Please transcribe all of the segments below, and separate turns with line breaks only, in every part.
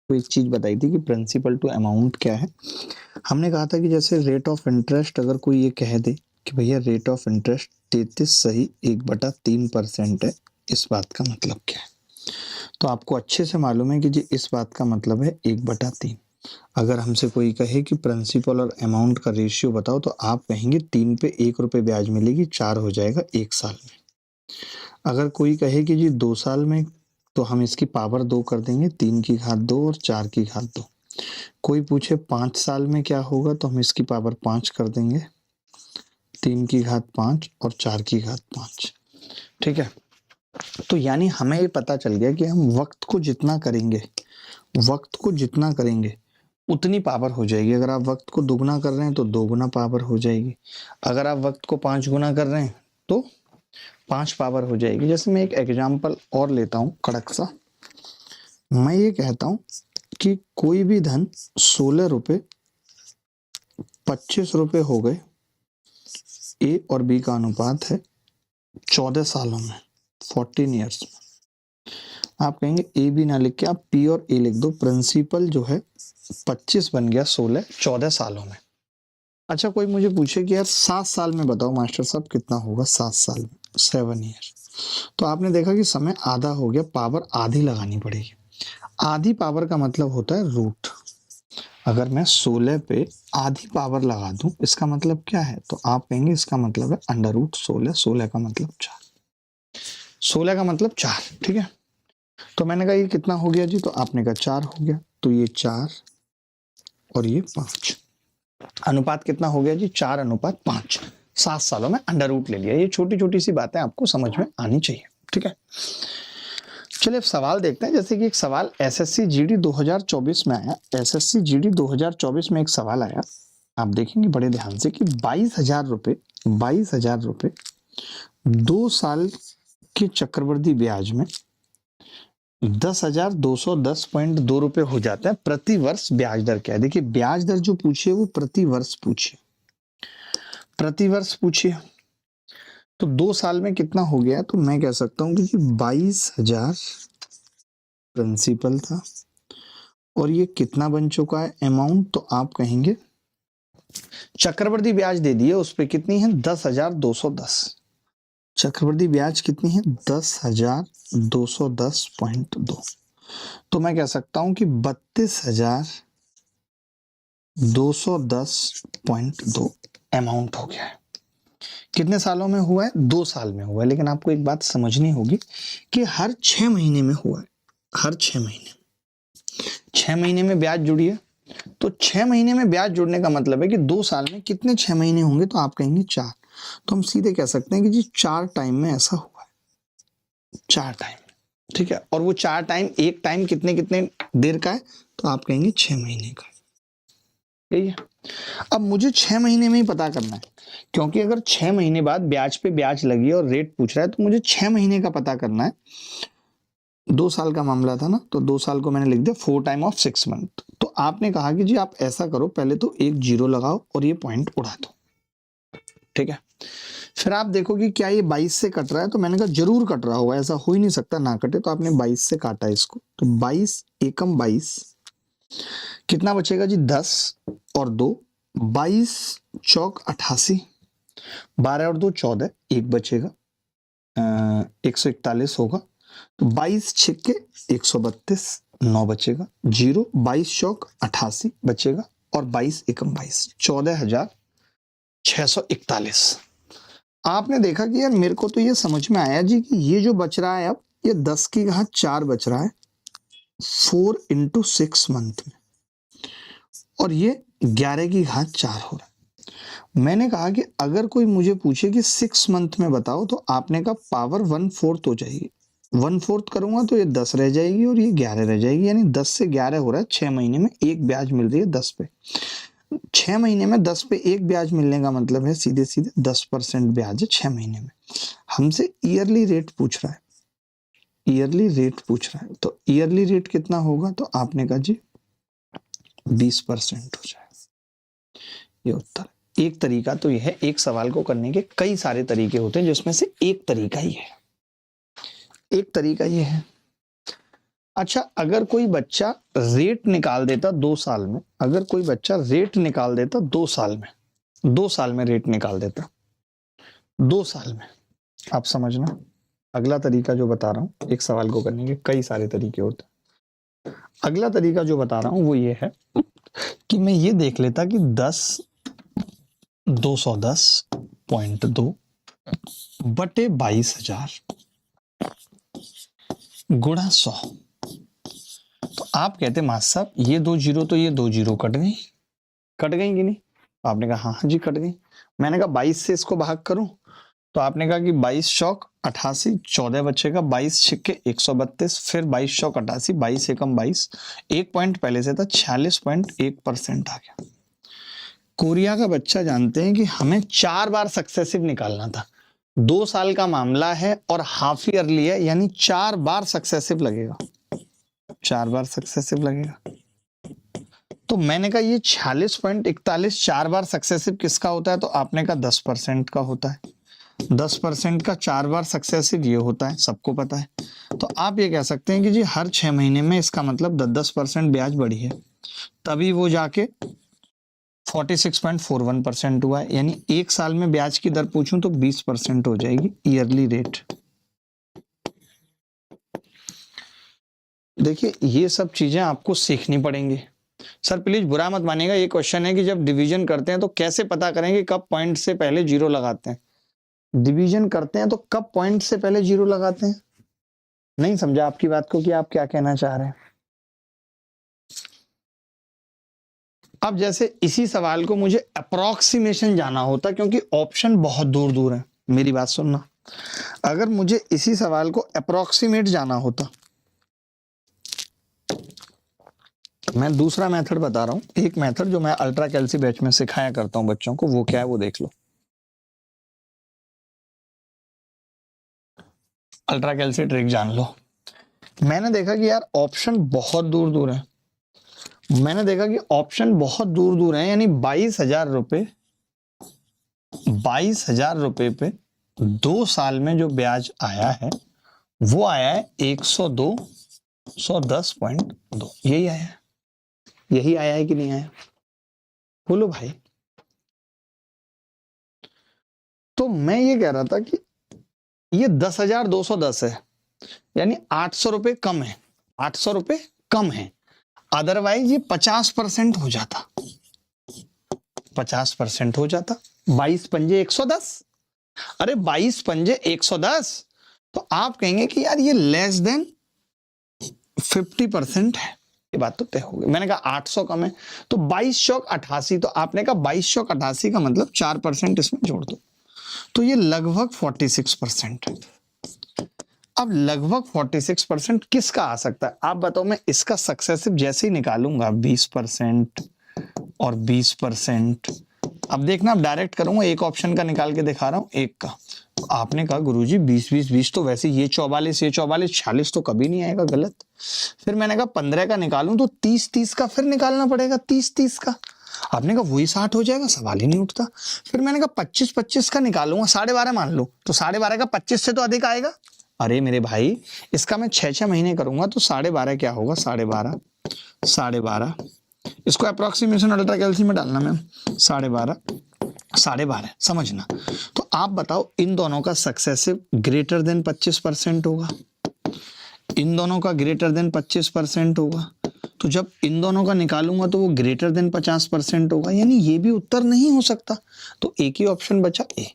आपको एक चीज बताई थी कि प्रिंसिपल टू अमाउंट क्या है। हमने कहा था कि जैसे रेट ऑफ इंटरेस्ट अगर कोई ये कह दे कि भैया रेट ऑफ इंटरेस्ट 33 1/3% है, इस बात का मतलब क्या है। तो आपको अच्छे से मालूम है कि जी इस बात का मतलब है 1/3। अगर हमसे कोई कहे कि प्रिंसिपल और अमाउंट का रेशियो बताओ तो आप कहेंगे 3 पे 1 रुपये ब्याज मिलेगी, 4 हो जाएगा 1 साल में। अगर कोई कहे कि जी 2 साल में, तो हम इसकी पावर 2 कर देंगे, 3 की घात 2 और 4 की घात 2। कोई पूछे 5 साल में क्या होगा तो हम इसकी पावर 5 कर देंगे, 3 की घात 5 और 4 की घात 5। ठीक है, तो यानी हमें ये पता चल गया कि हम वक्त को जितना करेंगे उतनी पावर हो जाएगी। अगर आप वक्त को दुगना कर रहे हैं तो 2 गुना पावर हो जाएगी, अगर आप वक्त को 5 गुना कर रहे हैं तो 5 पावर हो जाएगी। जैसे मैं एक एग्जाम्पल और लेता हूं कड़क सा। मैं ये कहता हूं कि कोई भी धन 16 रुपए 25 रुपए हो गए, ए और बी का अनुपात है 14 सालों में, 14 ईयर्स में। आप कहेंगे ए बी ना लिख के आप पी और ए लिख दो। प्रिंसिपल जो है 25 बन गया 16 14 सालों में। अच्छा, कोई मुझे पूछे कि यार 7 साल में बताओ मास्टर साहब कितना होगा 7 साल में, 7 ईयर। तो आपने देखा कि समय आधा हो गया, पावर आधी लगानी पड़ेगी। आधी पावर का मतलब होता है रूट। अगर मैं 16 पे आधी पावर लगा दूं इसका मतलब क्या है, तो आप कहेंगे इसका मतलब है √16। 16 का मतलब 4, 16 का मतलब 4। ठीक है, तो मैंने कहा ये कितना हो गया जी, तो आपने कहा 4 हो गया, तो ये 4 और ये 5। अनुपात कितना हो गया जी, 4:5। 7 सालों में √ ले लिया। ये छोटी छोटी सी बातें आपको समझ में आनी चाहिए। ठीक है, चलिए अब सवाल देखते हैं। जैसे कि एक सवाल एसएससी जीडी 2024 में आया। एसएससी जीडी 2024 में एक सवाल आया, आप देखेंगे बड़े ध्यान से कि 22,000 रुपए 2 साल के चक्रवृद्धि ब्याज में 10,210.2 रुपए हो जाता है प्रति वर्ष। ब्याज दर क्या है, देखिए ब्याज दर जो पूछिए वो प्रति वर्ष पूछिए। तो 2 साल में कितना हो गया, तो मैं कह सकता हूं कि 22,000 प्रिंसिपल था और ये कितना बन चुका है अमाउंट, तो आप कहेंगे चक्रवृद्धि ब्याज दे दिए, उस पर कितनी है 10,210। चक्रवृद्धि ब्याज कितनी है 10,210.2। तो मैं कह सकता हूं कि 32,210.2 अमाउंट हो गया है। कितने सालों में हुआ है, 2 साल में हुआ है। लेकिन आपको एक बात समझनी होगी कि हर 6 महीने में हुआ है। हर 6 महीने में ब्याज जुड़ी है। तो 6 महीने में ब्याज जुड़ने का मतलब है कि 2 साल में कितने 6 महीने होंगे, तो आप कहेंगे 4। तो हम सीधे कह सकते हैं कि जी 4 टाइम में ऐसा हुआ है, 4 टाइम। ठीक है, और वो 4 टाइम, एक टाइम कितने देर का है, तो आप कहेंगे 6 महीने का। यही है। अब मुझे 6 महीने में ही पता करना है, क्योंकि अगर 6 महीने बाद ब्याज पे ब्याज लगी और रेट पूछ रहा है तो मुझे 6 महीने का पता करना है। 2 साल का मामला था ना, तो 2 साल को मैंने लिख दिया 4 टाइम ऑफ 6 मंथ। तो आपने कहा कि जी आप ऐसा करो, पहले तो एक 0 लगाओ और ये पॉइंट उड़ा दो। ठीक है, फिर आप देखो कि क्या ये 22 से कट रहा है, तो मैंने कहा जरूर कट रहा होगा, ऐसा हो ही नहीं सकता ना कटे। तो आपने 22 से काटा इसको, तो 22 एकम 22, कितना बचेगा जी 10 और 2, 22 चौक 88, 12 और 2 14, एक बचेगा 141 होगा। तो 22 छिक्के 132, 9 बचेगा, 0, 22 चौक 88 बचेगा और 22 एकम 22, 14,641। आपने देखा कि यार मेरे को तो ये समझ में आया जी कि ये जो बच रहा है अब, ये 10 की घात 4 बच रहा है 4 × 6 मंथ में, और ये 11 की घात 4 हो रहा है। मैंने कहा कि अगर कोई मुझे पूछे कि 6 मंथ में बताओ, तो आपने कहा पावर 1/4 हो जाएगी। 1/4 करूंगा तो ये 10 रह जाएगी और ये 11 रह जाएगी, यानी 10 से 11 हो रहा है। 6 महीने में एक ब्याज मिल रही है 10 पे। 6 महीने में 10 पे एक ब्याज मिलने का मतलब है सीधे सीधे 10% ब्याज है 6 महीने में। हमसे ईयरली रेट पूछ रहा है, तो ईयरली रेट कितना होगा, तो आपने कहा जी 20% हो जाएगा। ये उत्तर। एक तरीका तो यह है, एक सवाल को करने के कई सारे तरीके होते हैं जिसमें से एक तरीका ही है, एक तरीका ये है। अच्छा, अगर कोई बच्चा रेट निकाल देता 2 साल में, अगर कोई बच्चा रेट निकाल देता 2 साल में, 2 साल में रेट निकाल देता, 2 साल में, आप समझना अगला तरीका जो बता रहा हूं, एक सवाल को करने के कई सारे तरीके होते हैं। अगला तरीका जो बता रहा हूं वो ये है कि मैं ये देख लेता कि 210.2 बटे 22,000 गुणा 100। तो आप कहते मास्टर साहब ये 2 जीरो तो ये 2 जीरो कट गई, कट गई कि नहीं? आपने कहा हाँ जी कट गई। मैंने कहा 22 से इसको भाग करूं, तो आपने कहा कि 22 चौक 88, 14 बचेगा, 22 छिक्के 132, फिर 22 चौक 88, 22 एकम 22, एक पॉइंट पहले से था, 46.1% आ गया। कोरिया का बच्चा जानते हैं कि हमें 4 बार सक्सेसिव निकालना था, 2 साल का मामला है और हाफ ईयरली है, यानी 4 बार सक्सेसिव लगेगा, 4 बार सक्सेसिव लगेगा। तो मैंने कहा ये 46.41 4 बार सक्सेसिव किसका होता है? तो आपने कहा 10% का होता है, 10% का 4 बार सक्सेसिव ये होता है, सबको पता है। तो आप ये कह सकते हैं कि जी हर 6 महीने में इसका मतलब 10% ब्याज बढ़ी है, तभी वो जाके 46.41% हुआ है, यानी एक साल में ब्याज की दर पूछूं तो 20% हो जाएगी ईयरली रेट। देखिए ये सब चीजें आपको सीखनी पड़ेंगी। सर प्लीज बुरा मत मानिएगा, ये क्वेश्चन है कि जब डिवीजन करते हैं तो कैसे पता करेंगे कब पॉइंट से पहले जीरो लगाते हैं? डिवीजन करते हैं तो कब पॉइंट से पहले जीरो लगाते हैं? नहीं समझा आपकी बात को कि आप क्या कहना चाह रहे हैं। अब जैसे इसी सवाल को मुझे अप्रोक्सीमेशन जाना होता, क्योंकि ऑप्शन बहुत दूर दूर है, मेरी बात सुनना, अगर मुझे इसी सवाल को अप्रोक्सीमेट जाना होता, मैं दूसरा मेथड बता रहा हूं, एक मेथड जो मैं अल्ट्रा कैल्सी बैच में सिखाया करता हूं बच्चों को, वो क्या है वो देख लो। अल्ट्रा कैल्सी ट्रिक जान लो। मैंने देखा कि यार ऑप्शन बहुत दूर दूर है, मैंने देखा कि ऑप्शन बहुत दूर दूर है, यानी 22,000 रुपए, 22,000 रुपए पे 2 साल में जो ब्याज आया है वो आया है 110.2, यही आया है, यही आया है कि नहीं आया? बोलो भाई। तो मैं ये कह रहा था कि ये 10,210 है, यानी 800 रुपए कम है, 800 रुपए कम है, अदरवाइज ये 50% हो जाता, 50% हो जाता। 22 पंजे 110, अरे 22 पंजे 110, तो आप कहेंगे कि यार ये लेस देन 50% है, ये बात तो तय हो गई। मैंने कहा 800 कम है, तो 22 चौक 88, तो आपने कहा 22 चौक 88 का मतलब 4% इसमें जोड़ दो, तो ये लगभग 46% है। अब लगभग 46% किसका आ सकता है आप बताओ? मैं इसका सक्सेसिव जैसे ही निकालूंगा 20% और 20%, अब देखना अब डायरेक्ट करूंगा, एक ऑप्शन का निकाल के दिखा रहा हूं, एक का। तो आपने कहा गुरुजी 20 तो वैसे ये 44, ये 44, 46 तो कभी नहीं आएगा, गलत। फिर मैंने कहा 15 का निकालूं तो 30 का फिर निकालना पड़ेगा, 30 का। आपने कहा वही 60 हो जाएगा, सवाल ही नहीं उठता। फिर मैंने कहा 25 का निकालूंगा, 12.5 मान लो, तो 12.5 का 25 से तो अधिक आएगा। अरे मेरे भाई इसका मैं 6 महीने करूंगा तो 12.5 क्या होगा? 12.5, 12.5, इसको अप्रोक्सीमेशन अल्ट्रा कैल्सी में डालना मैम, 12.5, 12.5 समझना। तो आप बताओ इन दोनों का सक्सेसिव ग्रेटर देन 25% होगा, इन दोनों का ग्रेटर देन 25% होगा, तो जब इन दोनों का निकालूंगा तो वो ग्रेटर देन 50% होगा, यानी ये भी उत्तर नहीं हो सकता। तो एक ही ऑप्शन बचा ए।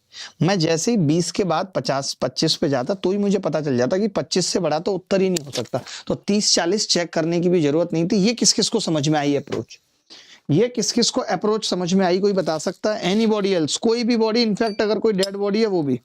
मैं जैसे ही 20 के बाद 50-25 पे जाता तो ही मुझे पता चल जाता कि 25 से बड़ा तो उत्तर ही नहीं हो सकता, तो 30-40 चेक करने की भी जरूरत नहीं थी। ये किस किस को समझ में आई अप्रोच? ये किस किस को अप्रोच समझ में आई, कोई बता सकता है? Anybody else? कोई भी बॉडी, इनफैक्ट अगर कोई डेड बॉडी है वो भी।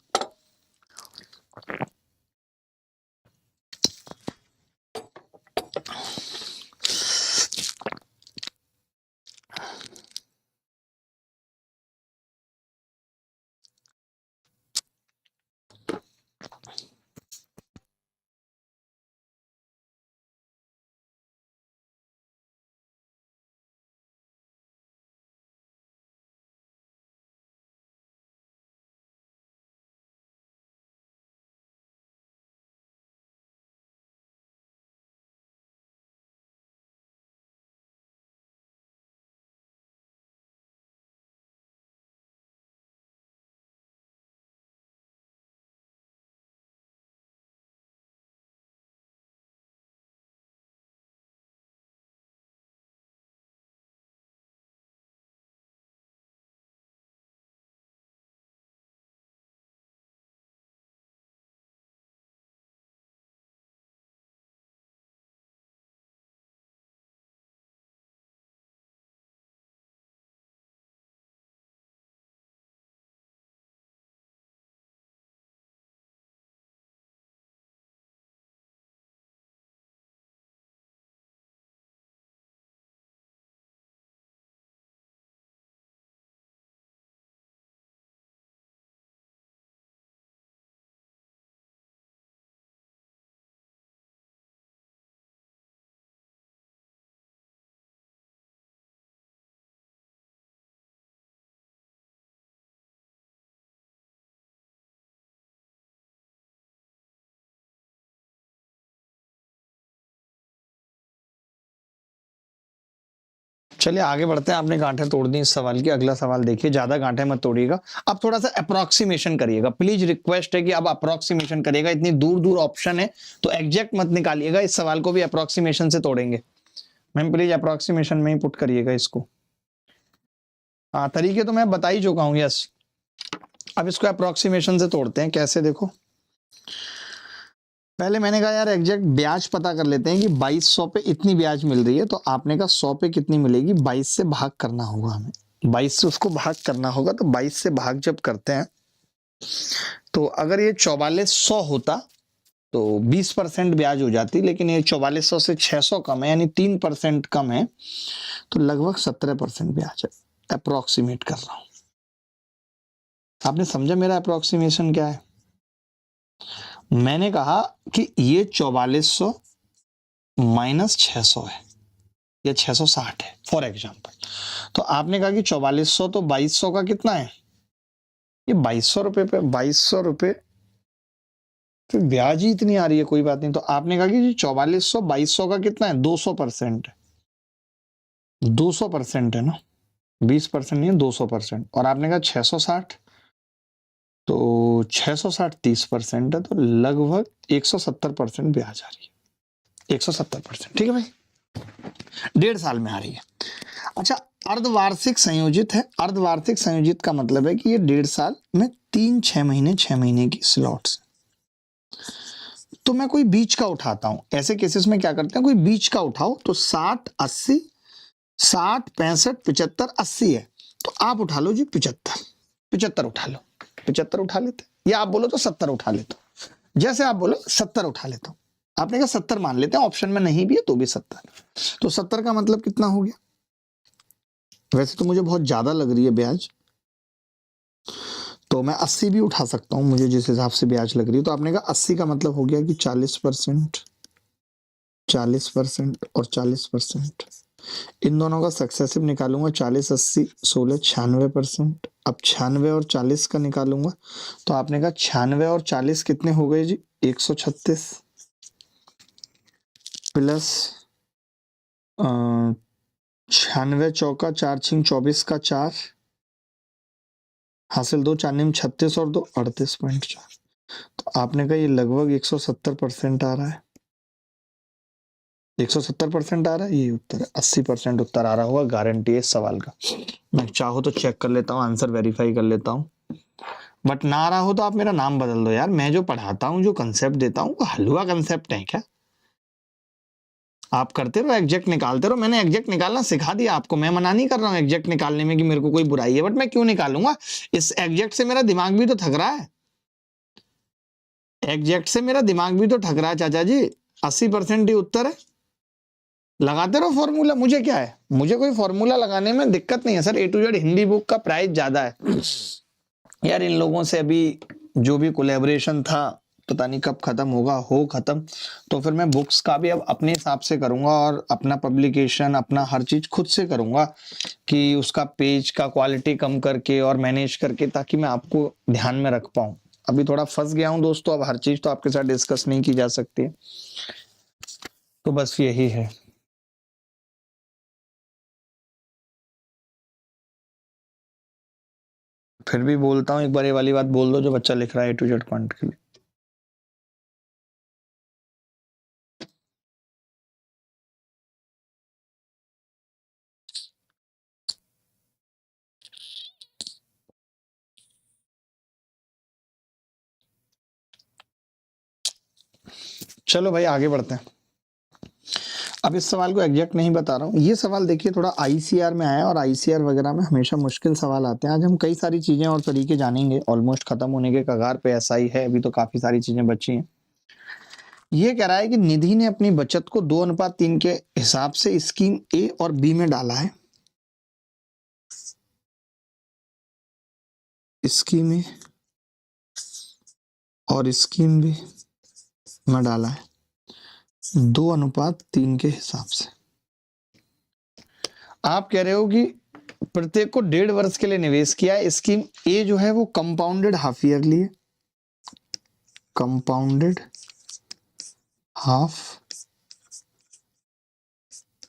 चलिए आगे बढ़ते हैं। आपने गांठें तोड़ दी इस सवाल की। अगला सवाल देखिए, ज्यादा गांठें मत तोड़िएगा, अब थोड़ा सा अप्रोक्सीमेशन करिएगा। प्लीज रिक्वेस्ट है कि अब अप्रोक्सीमेशन करिएगा, इतनी दूर दूर ऑप्शन है तो एग्जैक्ट मत निकालिएगा। इस सवाल को भी अप्रोक्सीमेशन से तोड़ेंगे। मैम प्लीज अप्रोक्सीमेशन में ही पुट करिएगा इसको। हाँ, तरीके तो मैं बता ही चुका हूँ। यस, अब इसको अप्रोक्सीमेशन से तोड़ते हैं। कैसे, देखो पहले मैंने कहा यार एग्जैक्ट ब्याज पता कर लेते हैं कि 2200 पे इतनी ब्याज मिल रही है, तो आपने कहा 100 पे कितनी मिलेगी, 22 से भाग करना होगा हमें। 22 से उसको भाग करना होगा, तो 22 से भाग जब करते हैं तो अगर ये 4400 होता तो 20% ब्याज हो जाती, लेकिन ये 4400 से 600 कम है, यानी 3% कम है, तो लगभग 17% ब्याज है। अप्रोक्सीमेट कर रहा हूं। आपने समझा मेरा अप्रोक्सीमेशन क्या है? मैंने कहा कि ये 4400 माइनस 600 है या 660 है फॉर एग्जाम्पल। तो आपने कहा कि 4400 तो 2200 का कितना है, ये 2200 रुपए पे 2200 रुपए तो ब्याज ही इतनी आ रही है, कोई बात नहीं। तो आपने कहा कि 4400 2200 का कितना है, 200%। 200% है ना, 20% नहीं है, 200%। और आपने कहा 660, तो 660 30% है, तो लगभग 170% ब्याज आ रही है। 170%, ठीक है भाई, 1.5 साल में आ रही है। अच्छा, अर्धवार्षिक संयोजित है। अर्धवार्षिक संयोजित का मतलब है कि ये 1.5 साल में 3 6 महीने 6 महीने की स्लॉट्स। तो मैं कोई बीच का उठाता हूं। ऐसे केसेस में क्या करते हैं, कोई बीच का उठाओ, तो 60 80 60 65 75 80 है, तो आप उठा लो जी 75। 75 उठा लो, 75 उठा लेते, या आप बोलो तो 70 उठा लेते हो, जैसे आप बोलो 70 उठा लेता हूं। आपने कहा 70 मान लेते हैं, ऑप्शन में नहीं भी है तो भी 70। तो 70 का मतलब कितना हो गया? वैसे तो मुझे बहुत ज्यादा लग रही है ब्याज, तो मैं 80 भी उठा सकता हूं, मुझे जिस हिसाब से ब्याज लग रही है। तो आपने कहा 80 का मतलब हो गया कि 40%, 40% और 40%। इन दोनों का सक्सेसिव निकालूंगा, 40 80 16 96%। अब 96 और 40 का निकालूंगा, तो आपने कहा 96 और 40 कितने हो गए जी, 136 प्लस 96 चौका 4 छिंग 24 का 4 हासिल 2 4 निम 36 और 2 38.4। तो आपने कहा ये लगभग 170% आ रहा है। 170% आ रहा है, ये उत्तर है। 80% उत्तर आ रहा होगा, गारंटी है इस सवाल का। मैं चाहो तो चेक कर लेता हूँ, आंसर वेरीफाई कर लेता हूँ, बट ना आ रहा हो तो आप मेरा नाम बदल दो यार। मैं जो पढ़ाता हूँ, जो कंसेप्ट देता हूँ, वो हलवा कंसेप्ट है क्या? आप करते रहो, एग्जैक्ट निकालते रहो। मैंने एग्जैक्ट निकालना सिखा दिया आपको, मैं मना नहीं कर रहा हूँ एग्जैक्ट निकालने में कि मेरे को कोई बुराई है, बट मैं क्यों निकालूंगा? इस एग्जैक्ट से मेरा दिमाग भी तो थक रहा है। एग्जैक्ट से मेरा दिमाग भी तो ठग रहा है चाचा जी। 80% ही उत्तर है। लगाते रहो फॉर्मूला, मुझे क्या है, मुझे कोई फॉर्मूला लगाने में दिक्कत नहीं है sir. A to Z Hindi book का प्राइस ज्यादा है यार। इन लोगों से अभी जो भी कोलैबोरेशन था, पता नहीं कब खत्म होगा, हो खत्म। तो फिर मैं बुक्स का भी अब अपने हिसाब से करूंगा, और अपना पब्लिकेशन, अपना हर चीज खुद से करूंगा, कि उसका पेज का क्वालिटी कम करके और मैनेज करके, ताकि मैं आपको ध्यान में रख पाऊं। अभी थोड़ा फंस गया हूं दोस्तों, अब हर चीज तो आपके साथ डिस्कस नहीं की जा सकती, तो बस यही है। फिर भी बोलता हूँ, एक बार ये वाली बात बोल दो जो बच्चा लिख रहा है A to Z क्वांट के लिए। चलो भाई आगे बढ़ते हैं। अब इस सवाल को एग्जैक्ट नहीं बता रहा हूँ। ये सवाल देखिए थोड़ा आईसीआर में आया, और आईसीआर वगैरह में हमेशा मुश्किल सवाल आते हैं। आज हम कई सारी चीजें और तरीके जानेंगे। ऑलमोस्ट खत्म होने के कगार पे एसआई है, अभी तो काफी सारी चीजें बची हैं। ये कह रहा है कि निधि ने अपनी बचत को 2:3 के हिसाब से स्कीम ए और बी में डाला है। स्कीम ए और स्कीम बी में डाला है 2:3 के हिसाब से। आप कह रहे हो कि प्रत्येक को 1.5 वर्ष के लिए निवेश किया है। स्कीम ए जो है वो कंपाउंडेड हाफ ईयरली है, कंपाउंडेड हाफ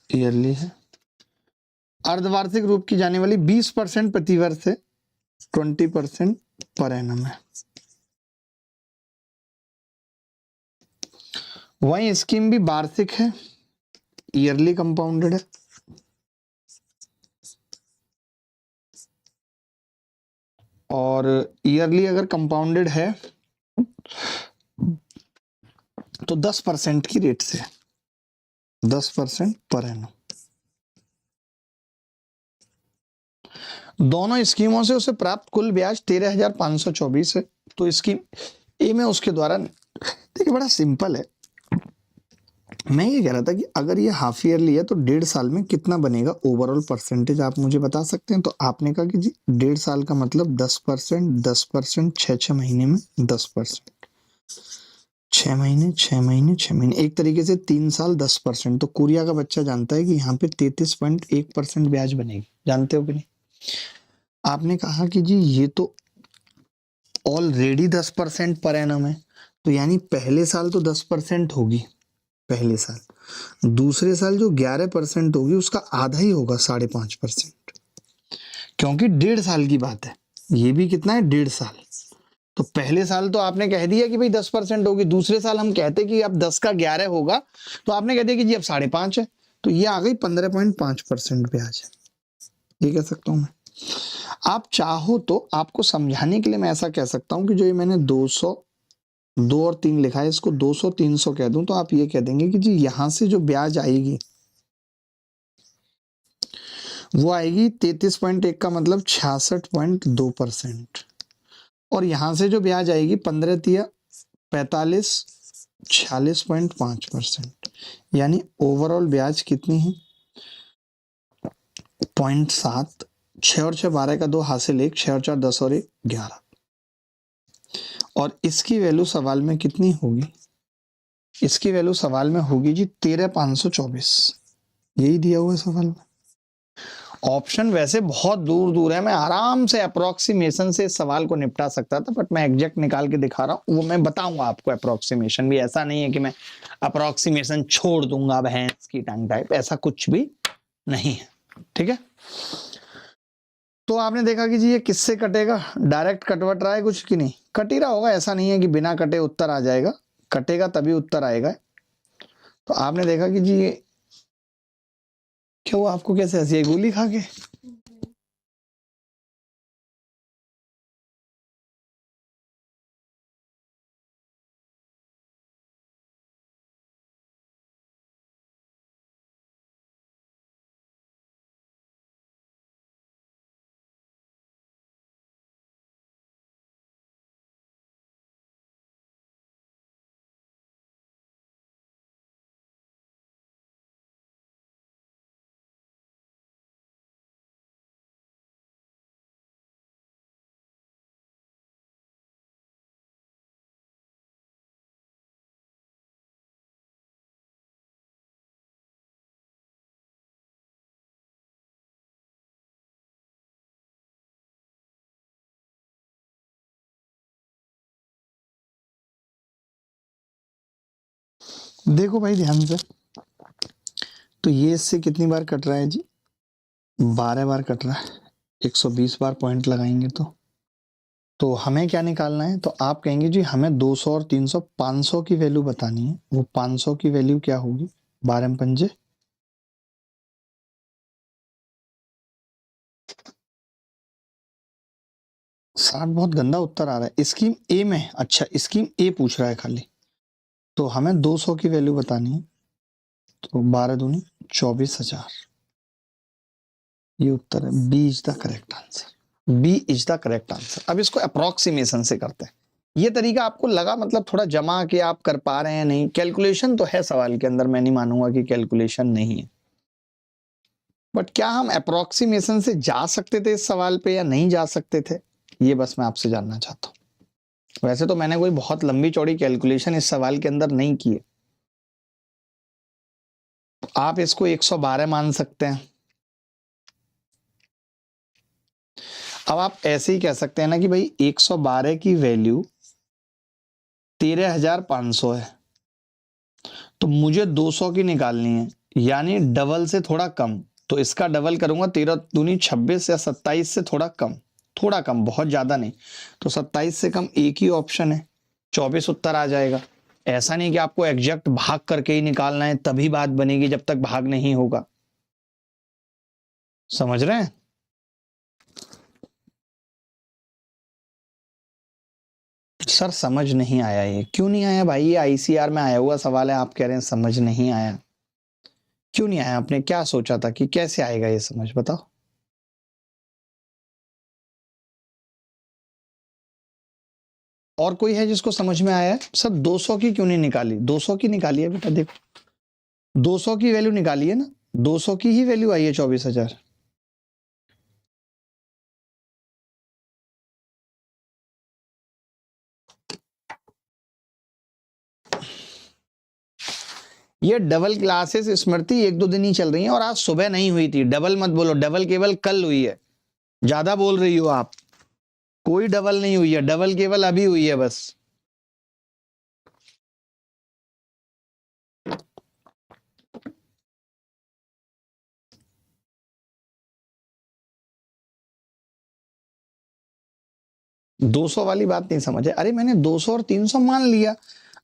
ईयरली है। अर्धवार्षिक रूप की जाने वाली 20% प्रतिवर्ष है, 20% पर एनम है। वही स्कीम भी वार्षिक है, ईयरली कंपाउंडेड है। और ईयरली अगर कंपाउंडेड है तो 10% की रेट से, 10% पर एनम। दोनों स्कीमों से उसे प्राप्त कुल ब्याज 13,524 है। तो स्कीम ए में उसके द्वारा, देखिए बड़ा सिंपल है। मैं ये कह रहा था कि अगर ये हाफ ईयरली है तो 1.5 साल में कितना बनेगा ओवरऑल परसेंटेज, आप मुझे बता सकते हैं। तो आपने कहा कि जी 1.5 साल का मतलब 10%, 10%, 6 महीने में 10%, 6 महीने 6 महीने 6 महीने, एक तरीके से 3 साल 10%। तो कोरिया का बच्चा जानता है कि यहाँ पे 33.1% ब्याज बनेगी, जानते हो कि नहीं। आपने कहा कि जी ये तो ऑलरेडी 10% पर एनम है, तो यानी पहले साल तो 10% होगी, पहले साल। दूसरे साल जो 11% होगी उसका आधा ही होगा, 5.5%, क्योंकि 1.5 साल की बात है। ये भी कितना है, 1.5 साल। तो पहले साल तो आपने कह दिया कि भाई 10% होगी, दूसरे साल हम कहते कि अब 10 का 11 होगा, तो आपने कह दिया कि जी अब 5.5 है, तो ये आ गई 15.5% ब्याज है। ये कह सकता हूं मैं। आप चाहो तो आपको समझाने के लिए मैं ऐसा कह सकता हूं कि जो ये मैंने 200, 2 और 3 लिखा है, इसको 200 300 कह दूं, तो आप ये कह देंगे कि जी यहां से जो ब्याज आएगी वो आएगी 33.1 का मतलब 66.2%। और यहां से जो ब्याज आएगी 15 तिया 45, 46.5%। यानी ओवरऑल ब्याज कितनी है, 0.7। 6 और 6 12 का 2 हासिल 1, 6 और 4 10 और 1 11। और इसकी वैल्यू सवाल में कितनी होगी, इसकी वैल्यू सवाल में होगी जी 13,524। यही दिया हुआ है सवाल में। ऑप्शन वैसे बहुत दूर दूर है, मैं आराम से अप्रोक्सीमेशन से इस सवाल को निपटा सकता था, बट मैं एग्जैक्ट निकाल के दिखा रहा हूं, वो मैं बताऊंगा आपको। अप्रोक्सीमेशन भी ऐसा नहीं है कि मैं अप्रोक्सीमेशन छोड़ दूंगा भैंस की टांग टाइप, ऐसा कुछ भी नहीं है, ठीक है। तो आपने देखा कि जी ये किससे कटेगा, डायरेक्ट कटवट रहा है कुछ कि नहीं, कट ही रहा होगा, ऐसा नहीं है कि बिना कटे उत्तर आ जाएगा, कटेगा तभी उत्तर आएगा। तो आपने देखा कि जी ये क्यों, आपको कैसे हंसी आई गोली खा के। देखो भाई ध्यान से, तो ये इससे कितनी बार कट रहा है जी, 12 बार कट रहा है, 120 बार पॉइंट लगाएंगे तो हमें क्या निकालना है। तो आप कहेंगे जी हमें 200 और 300 500 की वैल्यू बतानी है। वो 500 की वैल्यू क्या होगी, 12 पंजे 60। बहुत गंदा उत्तर आ रहा है स्कीम ए में। अच्छा स्कीम ए पूछ रहा है खाली, तो हमें 200 की वैल्यू बतानी है। तो 12 दूनी 24,000, ये उत्तर है। B is the correct answer, B is the correct answer. अब इसको अप्रोक्सीमेशन से करते हैं। ये तरीका आपको लगा मतलब थोड़ा जमा के आप कर पा रहे हैं, नहीं कैलकुलेशन तो है सवाल के अंदर, मैं नहीं मानूंगा कि कैलकुलेशन नहीं है, बट क्या हम अप्रोक्सीमेशन से जा सकते थे इस सवाल पे या नहीं जा सकते थे, ये बस मैं आपसे जानना चाहता हूं। वैसे तो मैंने कोई बहुत लंबी चौड़ी कैलकुलेशन इस सवाल के अंदर नहीं की है। आप इसको 112 मान सकते हैं। अब आप ऐसे ही कह सकते हैं ना कि भाई 112 की वैल्यू 13,500 है, तो मुझे 200 की निकालनी है, यानी डबल से थोड़ा कम। तो इसका डबल करूंगा, 13 दूनी 26 या 27 से थोड़ा कम, बहुत ज्यादा नहीं, तो 27 से कम एक ही ऑप्शन है, 24 उत्तर आ जाएगा। ऐसा नहीं कि आपको एग्जैक्ट भाग करके ही निकालना है, तभी बात बनेगी, जब तक भाग नहीं होगा। समझ रहे हैं? सर समझ नहीं आया, ये क्यों नहीं आया भाई? ये आईसीआर में आया हुआ सवाल है, आप कह रहे हैं समझ नहीं आया। क्यों नहीं आया? आपने क्या सोचा था कि कैसे आएगा ये समझ, बताओ। और कोई है जिसको समझ में आया है? सर 200 की क्यों नहीं निकाली? 200 की निकाली है बेटा, देखो 200 की वैल्यू निकाली है ना, 200 की ही वैल्यू आई है 24,000। ये डबल क्लासेस स्मृति 1-2 दिन ही चल रही हैं, और आज सुबह नहीं हुई थी। डबल मत बोलो, डबल केवल कल हुई है, ज्यादा बोल रही हो आप। कोई डबल नहीं हुई है, डबल केवल अभी हुई है बस। दो सौ वाली बात नहीं समझे? अरे मैंने 200 और 300 मान लिया,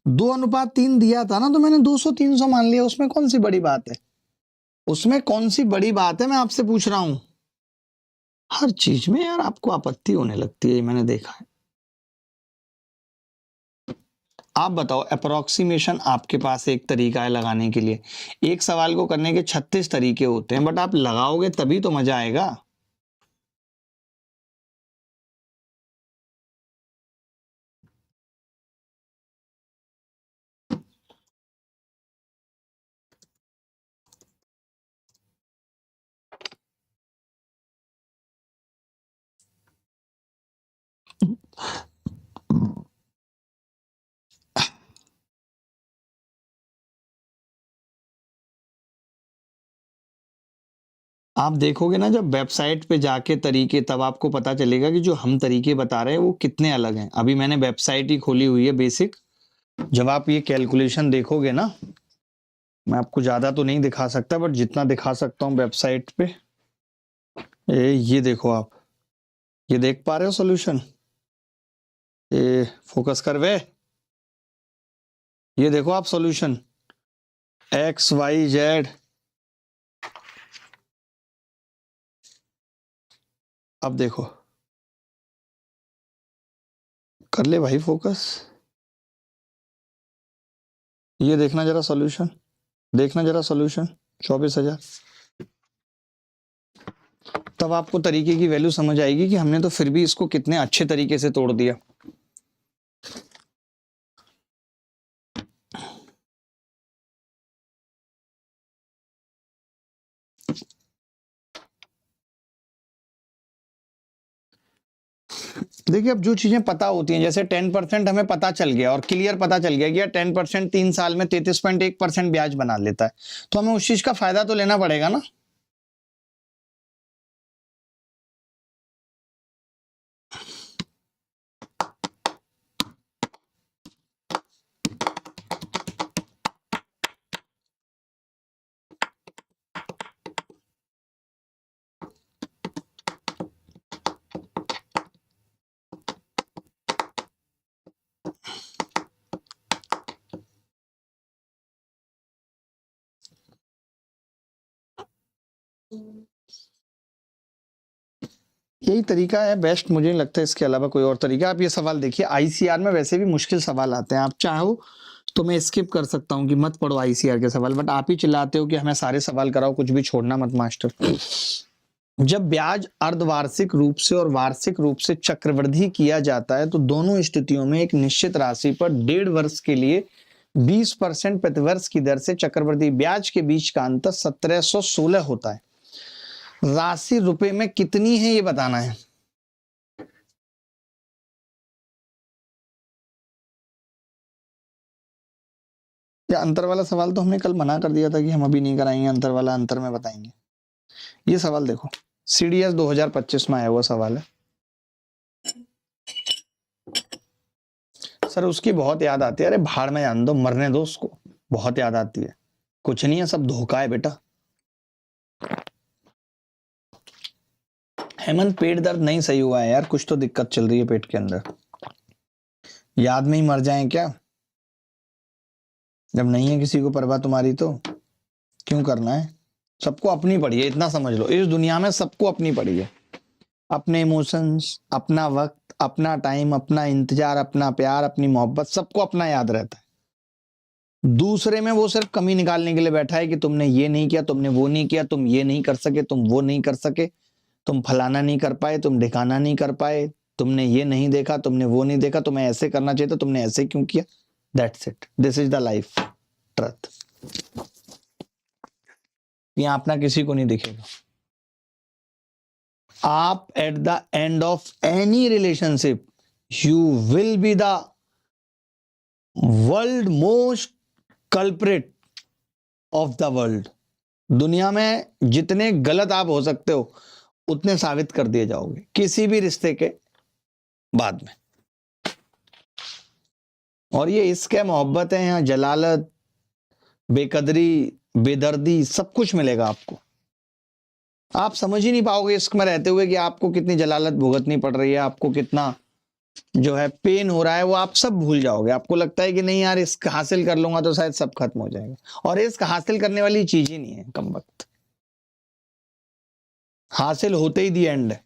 2:3 दिया था ना, तो मैंने 200-300 मान लिया, उसमें कौन सी बड़ी बात है? उसमें कौन सी बड़ी बात है, मैं आपसे पूछ रहा हूं। हर चीज में यार आपको आपत्ति होने लगती है, मैंने देखा है। आप बताओ, अप्रोक्सीमेशन आपके पास एक तरीका है लगाने के लिए, एक सवाल को करने के 36 तरीके होते हैं, बट आप लगाओगे तभी तो मजा आएगा। आप देखोगे ना जब वेबसाइट पे जाके तरीके, तब आपको पता चलेगा कि जो हम तरीके बता रहे हैं वो कितने अलग हैं। अभी मैंने वेबसाइट ही खोली हुई है बेसिक, जब आप ये कैलकुलेशन देखोगे ना, मैं आपको ज्यादा तो नहीं दिखा सकता, बट जितना दिखा सकता हूँ वेबसाइट पे, ये देखो आप, ये देख पा रहे हो सॉल्यूशन? ये फोकस कर वे, ये देखो आप सॉल्यूशन XYZ। अब देखो, कर ले भाई फोकस, ये देखना जरा सॉल्यूशन, देखना जरा सॉल्यूशन 24,000। तब आपको तरीके की वैल्यू समझ आएगी कि हमने तो फिर भी इसको कितने अच्छे तरीके से तोड़ दिया। देखिए, अब जो चीजें पता होती हैं, जैसे 10% हमें पता चल गया और क्लियर पता चल गया कि यार 10% 3 साल में 33.1% ब्याज बना लेता है, तो हमें उस चीज का फायदा तो लेना पड़ेगा ना। यही तरीका है बेस्ट, मुझे नहीं लगता इसके अलावा कोई और तरीका। आप ये सवाल देखिए, आईसीआर में वैसे भी मुश्किल सवाल आते हैं, आप चाहो तो मैं स्किप कर सकता हूं कि मत पढ़ो आईसीआर के सवाल, बट आप ही चिल्लाते हो कि हमें सारे सवाल कराओ, कुछ भी छोड़ना मत मास्टर। जब ब्याज अर्धवार्षिक रूप से और वार्षिक रूप से चक्रवृद्धि किया जाता है, तो दोनों स्थितियों में एक निश्चित राशि पर 1.5 वर्ष के लिए 20% प्रतिवर्ष की दर से चक्रवृद्धि ब्याज के बीच का अंतर 1716 होता है। राशि रुपए में कितनी है ये बताना है। या अंतर वाला सवाल तो हमने कल मना कर दिया था कि हम अभी नहीं कराएंगे, अंतर वाला अंतर में बताएंगे। ये सवाल देखो, CDS 2025 में आया हुआ सवाल है। सर उसकी बहुत याद आती है, अरे भाड़ में जान दो, मरने दो उसको, बहुत याद आती है। कुछ नहीं है, सब धोखा है बेटा। हेमंत, पेट दर्द नहीं सही हुआ है यार, कुछ तो दिक्कत चल रही है पेट के अंदर। याद में ही मर जाएं क्या? जब नहीं है किसी को परवाह तुम्हारी तो क्यों करना है? सबको अपनी पड़ी है, इतना समझ लो, इस दुनिया में सबको अपनी पड़ी है। अपने इमोशंस, अपना वक्त, अपना टाइम, अपना इंतजार, अपना प्यार, अपनी मोहब्बत, सबको अपना याद रहता है। दूसरे में वो सिर्फ कमी निकालने के लिए बैठा है कि तुमने ये नहीं किया, तुमने वो नहीं किया, तुम ये नहीं कर सके, तुम वो नहीं कर सके, तुम फलाना नहीं कर पाए, तुम ढिकाना नहीं कर पाए, तुमने ये नहीं देखा, तुमने वो नहीं देखा, तुम्हें ऐसे करना चाहिए था, तुमने ऐसे क्यों किया। That's it, this is the life truth. यहां अपना किसी को नहीं दिखेगा। आप at the end of any relationship you will be the world most culprit of the world. दुनिया में जितने गलत आप हो सकते हो उतने साबित कर दिए जाओगे किसी भी रिश्ते के बाद में। और ये इश्क है, मोहब्बत है, यहाँ जलालत, बेकदरी, बेदर्दी, सब कुछ मिलेगा आपको। आप समझ ही नहीं पाओगे इश्क में रहते हुए कि आपको कितनी जलालत भुगतनी पड़ रही है, आपको कितना जो है पेन हो रहा है, वो आप सब भूल जाओगे। आपको लगता है कि नहीं यार, इश्क हासिल कर लूंगा तो शायद सब खत्म हो जाएगा। और इश्क हासिल करने वाली चीज ही नहीं है, कम वक्त हासिल होते ही दी एंड है।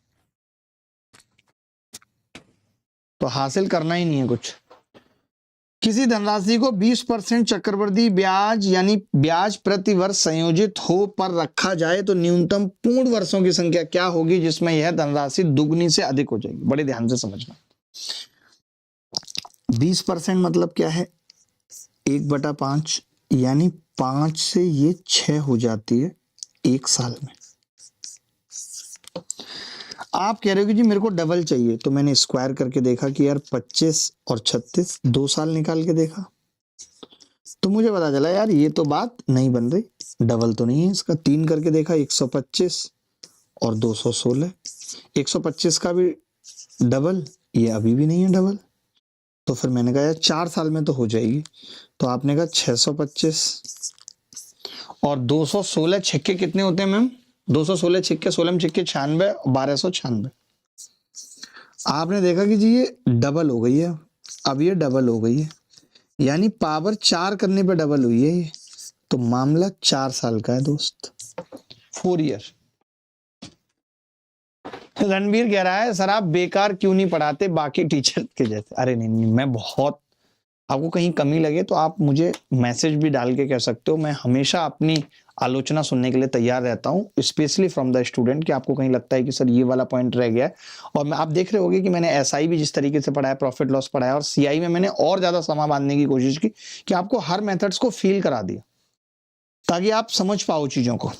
तो हासिल करना ही नहीं है कुछ। किसी धनराशि को 20% चक्रवृद्धि ब्याज यानी ब्याज प्रति वर्ष संयोजित हो पर रखा जाए तो न्यूनतम पूर्ण वर्षों की संख्या क्या होगी जिसमें यह धनराशि दुगनी से अधिक हो जाएगी। बड़े ध्यान से समझना। 20% मतलब क्या है? 1/5 यानी 5 से ये 6 हो जाती है एक साल में। आप कह रहे हो कि जी मेरे को डबल चाहिए, तो मैंने स्क्वायर करके देखा कि यार 25 और 36 2 साल निकाल के देखा तो मुझे पता चला यार ये तो बात नहीं बन रही, डबल तो नहीं है इसका। 3 करके देखा, 125 और 216, 125 का भी डबल, ये अभी भी नहीं है डबल। तो फिर मैंने कहा यार 4 साल में तो हो जाएगी। तो आपने कहा 625 और 216 छिक्के कितने होते हैं मैम? 216 छिक्के 16 में छिक्के 96, 1296। आपने देखा कि जी ये डबल हो गई है, अब ये डबल हो गई है, यानी पावर 4 करने पे डबल हुई है ये। तो मामला 4 साल का है दोस्त, 4 ईयर। रणबीर कह रहा है सर आप बेकार क्यों नहीं पढ़ाते बाकी टीचर के जैसे। अरे नहीं, मैं बहुत, आपको कहीं कमी लगे तो आप मुझे मैसेज भी डाल के कह सकते हो। मैं हमेशा अपनी आलोचना सुनने के लिए तैयार रहता हूं, स्पेशली फ्रॉम द स्टूडेंट, कि आपको कहीं लगता है कि सर ये वाला पॉइंट रह गया है। और मैं, आप देख रहे होंगे कि मैंने एसआई भी जिस तरीके से पढ़ाया, प्रॉफिट लॉस पढ़ाया, और सीआई में मैंने और ज्यादा समा बांधने की कोशिश की कि आपको हर मेथड्स को फील करा दिया ताकि आप समझ पाओ चीजों को।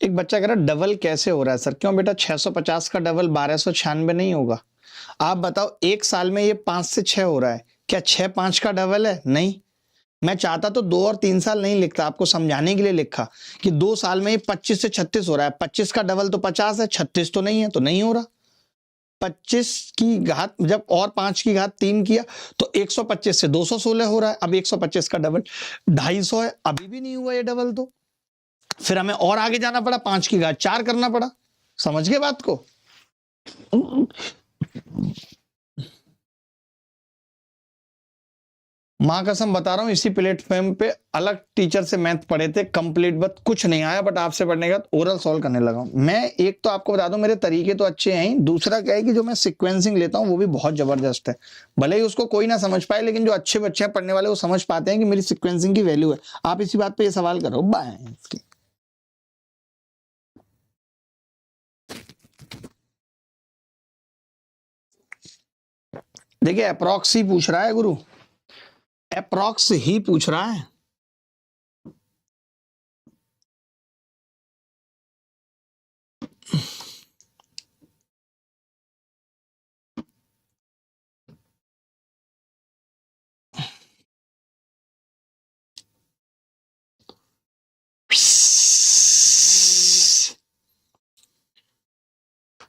एक बच्चा कह रहा है डबल कैसे हो रहा है सर? क्यों बेटा, 650 का डबल 1296 नहीं होगा? आप बताओ, एक साल में ये 5 से 6 हो रहा है, क्या 6 5 का डबल है? नहीं। मैं चाहता तो 2 और 3 साल नहीं लिखता, आपको समझाने के लिए लिखा कि 2 साल में ये 25 से 36 हो रहा है। 25 का डबल तो 50 है, 36 तो नहीं है, तो नहीं हो रहा। 25 की घात जब और 5 की घात 3 किया तो 125 से 216 हो रहा है। अब 125 का डबल 250 है, अभी भी नहीं हुआ ये डबल। तो फिर हमें और आगे जाना पड़ा, 5 की घात 4 करना पड़ा। समझ गए बात को? मां कसम बता रहा हूं, इसी प्लेटफॉर्म पे अलग टीचर से मैथ पढ़े थे, कंप्लीट बट कुछ नहीं आया। बट आपसे पढ़ने के बाद ओरल सॉल्व करने लगा हूं मैं। एक तो आपको बता दूं, मेरे तरीके तो अच्छे हैं ही, दूसरा क्या है कि जो मैं सीक्वेंसिंग लेता हूं वो भी बहुत जबरदस्त है। भले ही उसको कोई ना समझ पाए, लेकिन जो अच्छे बच्चे हैं पढ़ने वाले वो समझ पाते हैं कि मेरी सीक्वेंसिंग की वैल्यू है। आप इसी बात पे ये सवाल करो बाय। देखिए अप्रॉक्स ही पूछ रहा है गुरु, अप्रॉक्स ही पूछ रहा है।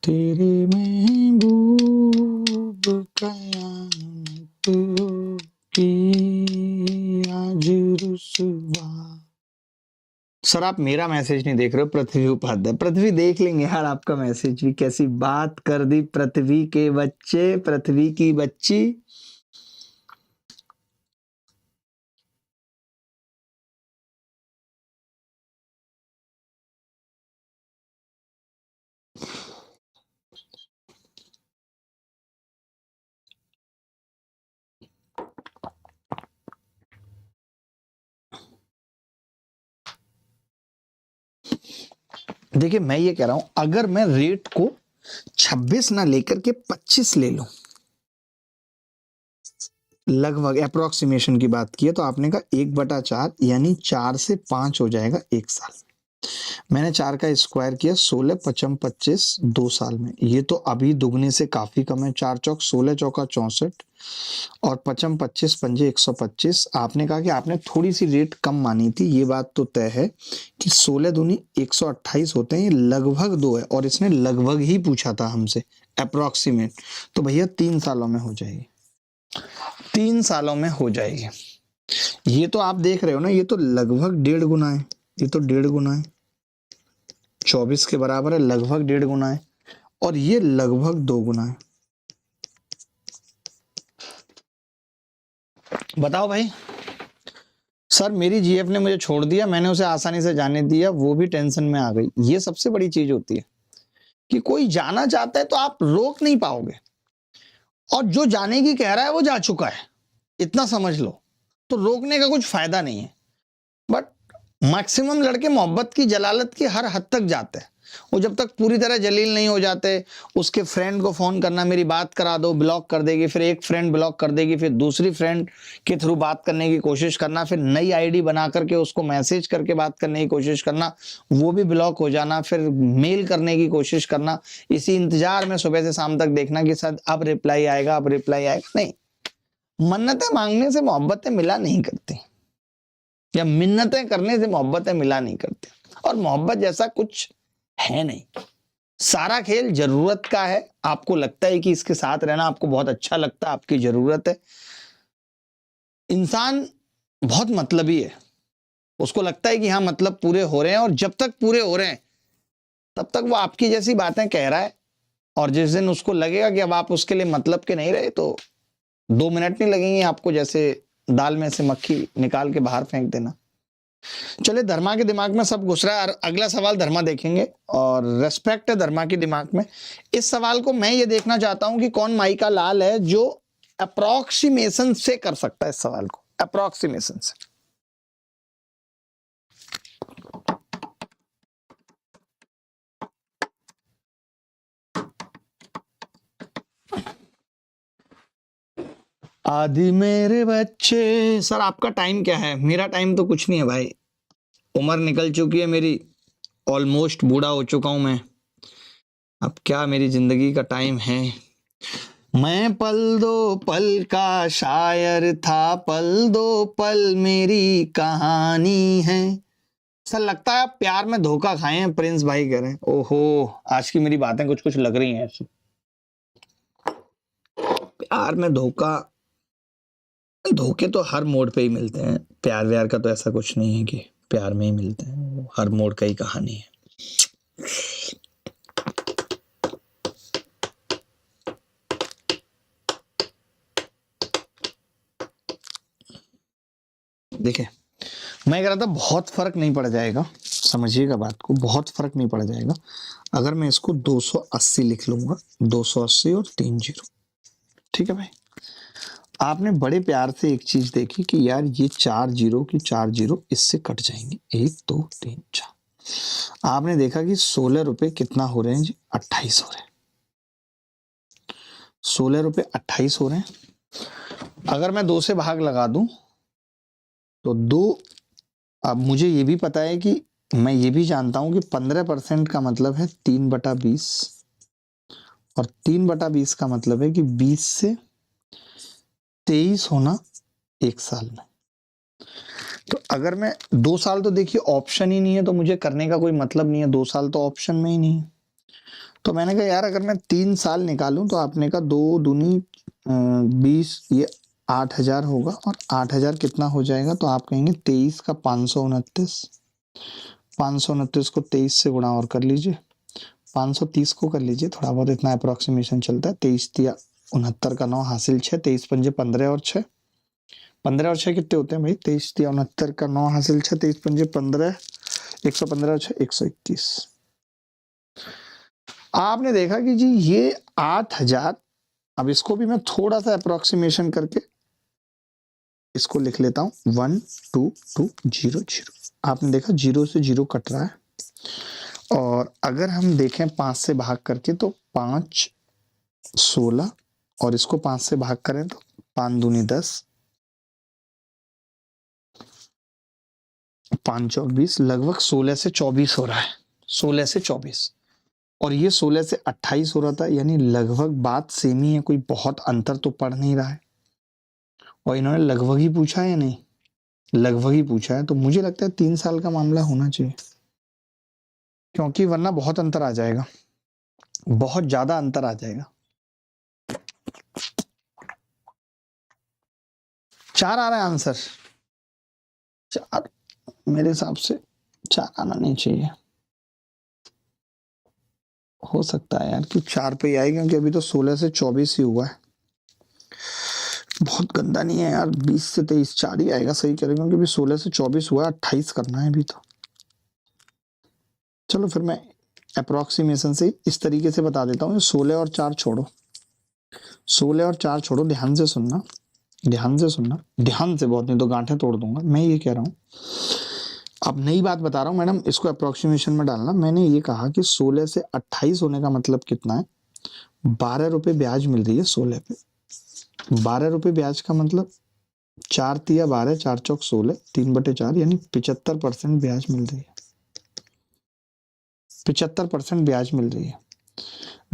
तेरे महबूब कयामत की आज रुसवा। सर आप मेरा मैसेज नहीं देख रहे हो, पृथ्वी उपाध्याय। पृथ्वी देख लेंगे यार आपका मैसेज भी। कैसी बात कर दी पृथ्वी के बच्चे, पृथ्वी की बच्ची। देखिए मैं ये कह रहा हूं, अगर मैं रेट को 26 ना लेकर के 25 ले लूं, लगभग अप्रोक्सीमेशन की बात की है, तो आपने कहा 1/4 यानी 4 से 5 हो जाएगा 1 साल। मैंने 4 का स्क्वायर किया, 16 पचम 25 2 साल में। ये तो अभी दुगने से काफी कम है। 4 चौक 16 चौका 64 और पचम 25 पंजे 125। आपने कहा कि आपने थोड़ी सी रेट कम मानी थी, ये बात तो तय है कि 16 दूनी 128 होते हैं, ये लगभग 2 है। और इसने लगभग ही पूछा था हमसे, अप्रोक्सीमेट। तो भैया 3 सालों में हो जाएगी, 3 सालों में हो जाएगी। ये तो आप देख रहे हो ना, ये तो लगभग 1.5 गुना है, ये तो 1.5 गुना है, 24 के बराबर है, लगभग 1.5 गुना है। और ये लगभग 2 गुना है। बताओ भाई। सर मेरी जीएफ ने मुझे छोड़ दिया, मैंने उसे आसानी से जाने दिया, वो भी टेंशन में आ गई। ये सबसे बड़ी चीज होती है कि कोई जाना चाहता है तो आप रोक नहीं पाओगे, और जो जाने की कह रहा है वो जा चुका है, इतना समझ लो। तो रोकने का कुछ फायदा नहीं है। बट मैक्सिमम लड़के मोहब्बत की जलालत की हर हद तक जाते हैं। वो जब तक पूरी तरह जलील नहीं हो जाते, उसके फ्रेंड को फोन करना, मेरी बात करा दो, ब्लॉक कर देगी, फिर एक फ्रेंड ब्लॉक कर देगी, फिर दूसरी फ्रेंड के थ्रू बात करने की कोशिश करना, फिर नई आईडी बना करके उसको मैसेज करके बात करने की कोशिश करना, वो भी ब्लॉक हो जाना, फिर मेल करने की कोशिश करना, इसी इंतजार में सुबह से शाम तक देखना कि शायद अब रिप्लाई आएगा, अब रिप्लाई आएगा। नहीं, मन्नतें मांगने से मोहब्बतें मिला नहीं करती, या मिन्नतें करने से मोहब्बतें मिला नहीं करती। और मोहब्बत जैसा कुछ है नहीं। सारा खेल जरूरत का है। आपको लगता है कि इसके साथ रहना आपको बहुत अच्छा लगता है, आपकी जरूरत है। इंसान बहुत मतलबी है, उसको लगता है कि हाँ मतलब पूरे हो रहे हैं, और जब तक पूरे हो रहे हैं तब तक वो आपकी जैसी बातें कह रहा है। और जिस दिन उसको लगेगा कि अब आप उसके लिए मतलब के नहीं रहे, तो 2 मिनट नहीं लगेंगे आपको जैसे दाल में से मक्खी निकाल के बाहर फेंक देना। चले, धर्मा के दिमाग में सब घुस रहा है। अगला सवाल धर्मा देखेंगे, और रेस्पेक्ट है धर्मा के दिमाग में। इस सवाल को मैं ये देखना चाहता हूं कि कौन माई का लाल है जो अप्रोक्सीमेशन से कर सकता है इस सवाल को, अप्रोक्सीमेशन से। आदि मेरे बच्चे। सर आपका टाइम क्या है? मेरा टाइम तो कुछ नहीं है भाई, उम्र निकल चुकी है मेरी, ऑलमोस्ट बूढ़ा हो चुका हूं मैं। अब क्या मेरी जिंदगी का टाइम है? मैं पल दो पल का शायर था, पल दो पल मेरी कहानी है। सर लगता है आप प्यार में धोखा खाए हैं, प्रिंस भाई कह रहे हैं। ओहो, आज की मेरी बातें कुछ कुछ लग रही हैं ऐसी। प्यार में धोखा, धोखे तो हर मोड़ पे ही मिलते हैं। प्यार व्यार का तो ऐसा कुछ नहीं है कि प्यार में ही मिलते हैं, हर मोड़ का ही कहानी है। देखिए, मैं कह रहा था बहुत फर्क नहीं पड़ जाएगा, समझिएगा बात को, बहुत फर्क नहीं पड़ जाएगा अगर मैं इसको 280 लिख लूंगा, 280 और 3 जीरो। ठीक है भाई, आपने बड़े प्यार से एक चीज देखी कि यार ये 4 जीरो की 4 जीरो इससे कट जाएंगे, 1 2 3 4। आपने देखा कि 16 रुपए कितना हो रहे हैं जी, 28 हो रहे हैं। 16 रुपए 28 हो रहे हैं। अगर मैं 2 से भाग लगा दूं तो 2, अब मुझे ये भी पता है कि मैं ये भी जानता हूं कि 15% का मतलब है 3/20 और 3/20 का मतलब है कि 20 से 23 होना 1 साल में। तो अगर मैं 2 साल, तो देखिए ऑप्शन ही नहीं है, तो मुझे करने का कोई मतलब नहीं है, 2 साल तो ऑप्शन में ही नहीं है। तो मैंने कहा यार अगर मैं 3 साल निकालूं तो आपने कहा 2 दूनी 20, ये 8,000 होगा, और 8,000 कितना हो जाएगा, तो आप कहेंगे 23 का 529, 529 को 23 से गुणा और कर लीजिए, 530 को कर लीजिए, थोड़ा बहुत इतना अप्रोक्सीमेशन चलता है। 23 तिया 69 का 9 हासिल 6, 23 पंजे 15 और 6, 15 और 6 कितने होते हैं भाई, 23 तिया 69 का 9 हासिल 6, 23 पंजे 15, 115 और 6 121। आपने देखा कि जी ये 8,000, अब इसको भी मैं थोड़ा सा अप्रोक्सीमेशन करके इसको लिख लेता हूं, 1 2 2 0 0। आपने देखा 0 से 0 कट रहा है, और अगर हम देखें 5 से भाग करके तो 5 16, और इसको 5 से भाग करें तो 5 दूनी 10, 5 24, लगभग 16 से 24 हो रहा है, 16 से 24, और ये 16 से 28 हो रहा था, यानी लगभग बात सेम ही है, कोई बहुत अंतर तो पड़ नहीं रहा है। और इन्होंने लगभग ही पूछा है या नहीं, लगभग ही पूछा है, तो मुझे लगता है 3 साल का मामला होना चाहिए, क्योंकि वरना बहुत अंतर आ जाएगा, बहुत ज्यादा अंतर आ जाएगा। 4 आ रहा है आंसर, 4 मेरे हिसाब से 4 आना नहीं चाहिए, हो सकता है यार कि 4 पे ही आए, क्योंकि अभी तो 16 से 24 ही हुआ है। बहुत गंदा नहीं है यार, 20 से 23, 4 ही आएगा, सही कह रहे, क्योंकि अभी 16 से 24 हुआ है, 28 करना है अभी तो। चलो फिर मैं अप्रोक्सीमेशन से इस तरीके से बता देता हूँ, 16 और 4 छोड़ो, 16 और 4 छोड़ो, ध्यान से सुनना, ध्यान से सुनना, ध्यान से, बहुत नहीं तो गांठें तोड़ दूंगा। मैं ये कह रहा हूँ, अब नई बात बता रहा हूँ मैडम, इसको अप्रोक्सीमेशन में डालना। मैंने ये कहा कि 16 से 28 होने का मतलब कितना है, 12 रुपए ब्याज मिल रही है 16 पे, 12 रुपए ब्याज का मतलब 4 तिया 12, 4 चौक 16, 3/4, यानी 75% ब्याज मिल रही है, 75% ब्याज मिल रही है।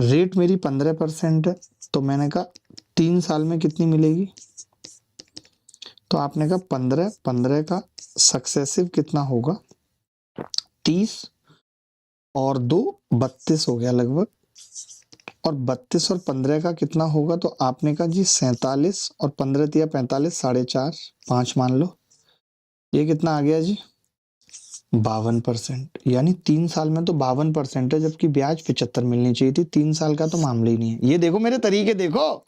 रेट मेरी 15% है, तो मैंने कहा 3 साल में कितनी मिलेगी, तो आपने कहा 15, 15 का सक्सेसिव कितना होगा, 30 और 2 32 हो गया लगभग, और 32 और 15 का कितना होगा, तो आपने कहा जी 47, और 15 तिया 45, 4.5, 5 मान लो, ये कितना आ गया जी 52%, यानी 3 साल में तो 52% है, जबकि ब्याज 75 मिलनी चाहिए थी। 3 साल का तो मामला ही नहीं है। ये देखो मेरे तरीके, देखो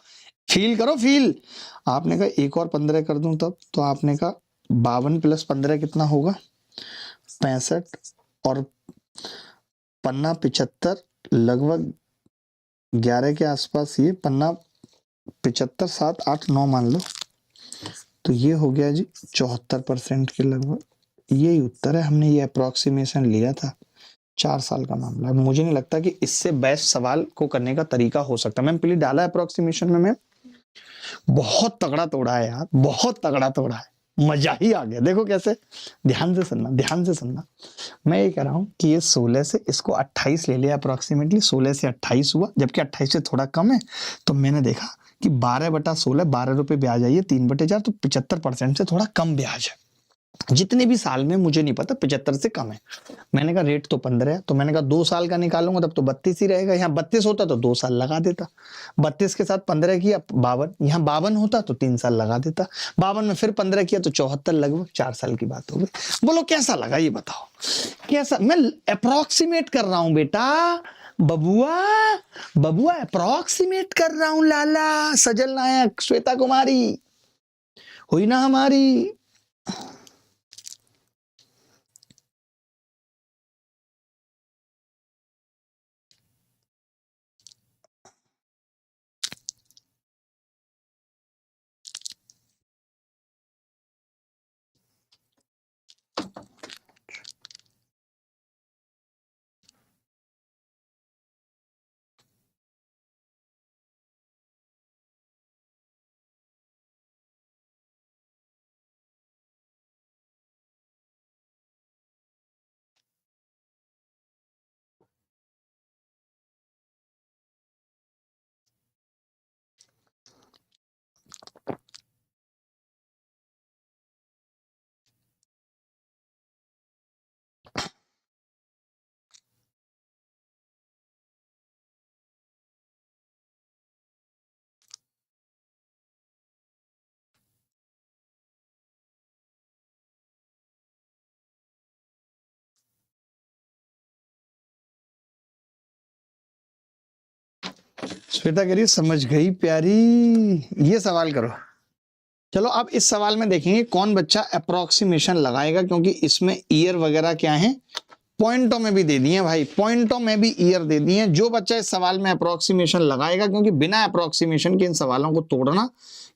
फील करो, फील। आपने कहा 1 और 15 कर दूं तब, तो आपने कहा 52 + 15 कितना होगा 65, और पन्ना 75, लगभग 11 के आसपास, ये पन्ना 75, 7 8 9 मान लो, तो ये हो गया जी 74% के लगभग। यही उत्तर है, हमने ये अप्रोक्सीमेशन लिया था, 4 साल का मामला है। मुझे नहीं लगता कि इससे बेस्ट सवाल को करने का तरीका हो सकता। मैम प्लीज डाला अप्रोक्सीमेशन में, मैम बहुत तगड़ा तोड़ा है यार, बहुत तगड़ा तोड़ा है, मजा ही आ गया। देखो कैसे, ध्यान से सुनना, ध्यान से सुनना। मैं ये कह रहा हूँ कि ये 16 से इसको 28 ले लिया अप्रोक्सीमेटली, 16 से 28 हुआ, जबकि 28 से थोड़ा कम है, तो मैंने देखा कि 12/16 ₹12 ब्याज आई है, 3/4 तो 75% से थोड़ा कम ब्याज है। जितने भी साल में मुझे नहीं पता 75 से कम है। मैंने कहा रेट तो 15 है, तो मैंने कहा 2 साल का निकालूंगा तब तो 32 ही रहेगा। यहाँ 32 होता तो 2 साल लगा देता, 32 के साथ 15 किया 52, यहाँ 52 होता तो 3 साल लगा देता, 52 में फिर 15 किया तो 74, लगभग 4 साल की बात हो गई। बोलो कैसा लगा ये बताओ, कैसा? मैं अप्रोक्सीमेट कर रहा हूं बेटा, बबुआ बबुआ अप्रोक्सीमेट कर रहा हूं। लाला सजल नायक, श्वेता कुमारी हुई ना हमारी। श्वेता कह रही समझ गई प्यारी, ये सवाल करो। चलो अब इस सवाल में देखेंगे कौन बच्चा अप्रोक्सीमेशन लगाएगा, क्योंकि इसमें ईयर वगैरह क्या है, पॉइंटों में भी दे दिए भाई, पॉइंटों में भी ईयर दे दिए। जो बच्चा इस सवाल में अप्रोक्सीमेशन लगाएगा, क्योंकि बिना अप्रोक्सीमेशन के इन सवालों को तोड़ना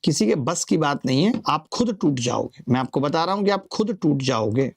किसी के बस की बात नहीं है, आप खुद टूट जाओगे। मैं आपको बता रहा हूं कि आप खुद टूट जाओगे।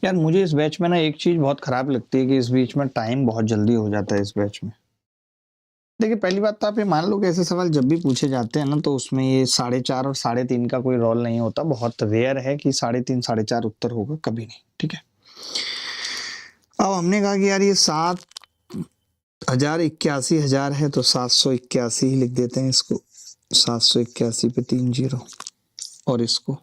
यार मुझे इस बैच में ना एक चीज बहुत खराब लगती है कि इस बीच में टाइम बहुत जल्दी हो जाता है इस बैच में। देखिए पहली बात तो आप ये मान लो कि ऐसे सवाल जब भी पूछे जाते हैं ना तो उसमें ये 4.5 और 3.5 का कोई रोल नहीं होता। बहुत रेयर है कि 3.5 4.5 उत्तर होगा, कभी नहीं। ठीक है, अब हमने कहा कि यार ये 7,081,000 है तो 781 ही लिख देते हैं इसको। 781 पे 3 जीरो, और इसको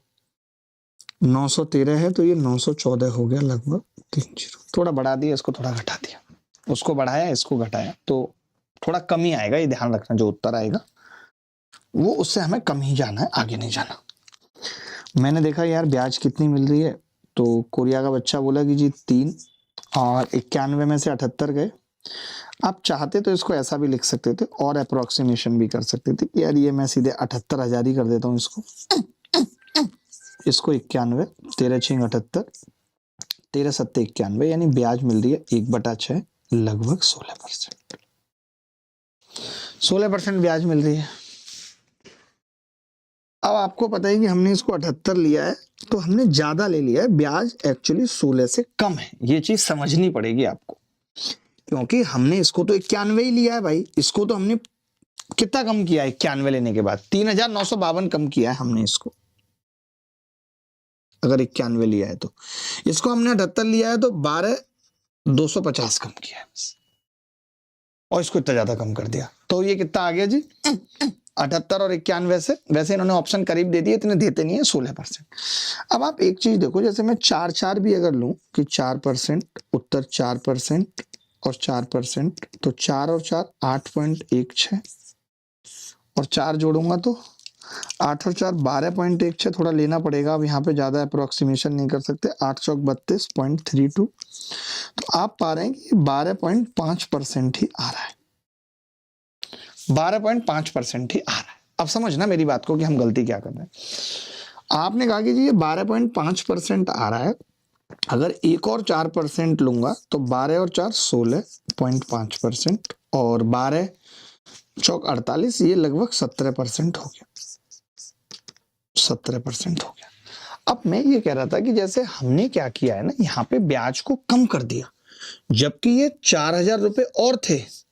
913 है तो ये 914 हो गया लगभग 3 जीरो। थोड़ा बढ़ा दिया, इसको थोड़ा घटा दिया, उसको बढ़ाया इसको घटाया तो थोड़ा कम ही आएगा। ये ध्यान रखना, जो उत्तर आएगा वो उससे हमें कम ही जाना है, आगे नहीं जाना। मैंने देखा यार ब्याज कितनी मिल रही है, तो कोरिया का बच्चा बोला कि जी 3, और 91 में से 78 गए। आप चाहते तो इसको ऐसा भी लिख सकते थे और अप्रोक्सीमेशन भी कर सकते थे कि यार ये मैं सीधे 78,000 ही कर देता हूँ इसको। 91, 13×6 = 78, 13×7 = 91, यानी ब्याज मिल रही है 1/6 लगभग 16%। 16% ब्याज मिल रही है। अब आपको पता है कि हमने इसको 78 लिया है तो हमने ज्यादा ले लिया है, ब्याज एक्चुअली 16 से कम है। ये चीज समझनी पड़ेगी आपको, क्योंकि हमने इसको तो 91 ही लिया है भाई। इसको तो हमने कितना कम किया है 91 लेने के बाद? 3,952 कम किया है हमने इसको, अगर 91 लिया है तो। इसको हमने 78 लिया है तो 12,250 कम किया है बस, और इसको इतना ज्यादा कम कर दिया। तो ये कितना आ गया जी? 78 और 91 से। वैसे इन्होंने ऑप्शन करीब दे दिए, इतने देते नहीं है, 16%। अब आप एक चीज देखो, जैसे मैं 4 भी अगर लूं कि 4%, उत्तर 4% और 4%, तो 4 और 4 8.16, और 4 जोड़ूंगा तो 8 और 4 12.16। थोड़ा लेना पड़ेगा, अब यहाँ पे ज्यादा अप्रोक्सीमेशन नहीं कर सकते। 8 चौक 32.32, तो आप पा रहे हैं कि 12.5% ही आ रहा है। 12.5% ही आ रहा है। अब समझना मेरी बात को कि हम गलती क्या कर रहे हैं। आपने कहा कि जी ये 12.5% आ रहा है, अगर एक और 4% लूंगा तो 12 और 4 16.5%, और 12 चौक 48, ये लगभग 17% हो गया। 17% हो गया। अब मैं ये कह रहा था कि जैसे हमने क्या किया है ना, यहाँ पे ब्याज को कम कर दिया, जबकि ये 4,000 रुपए और थे।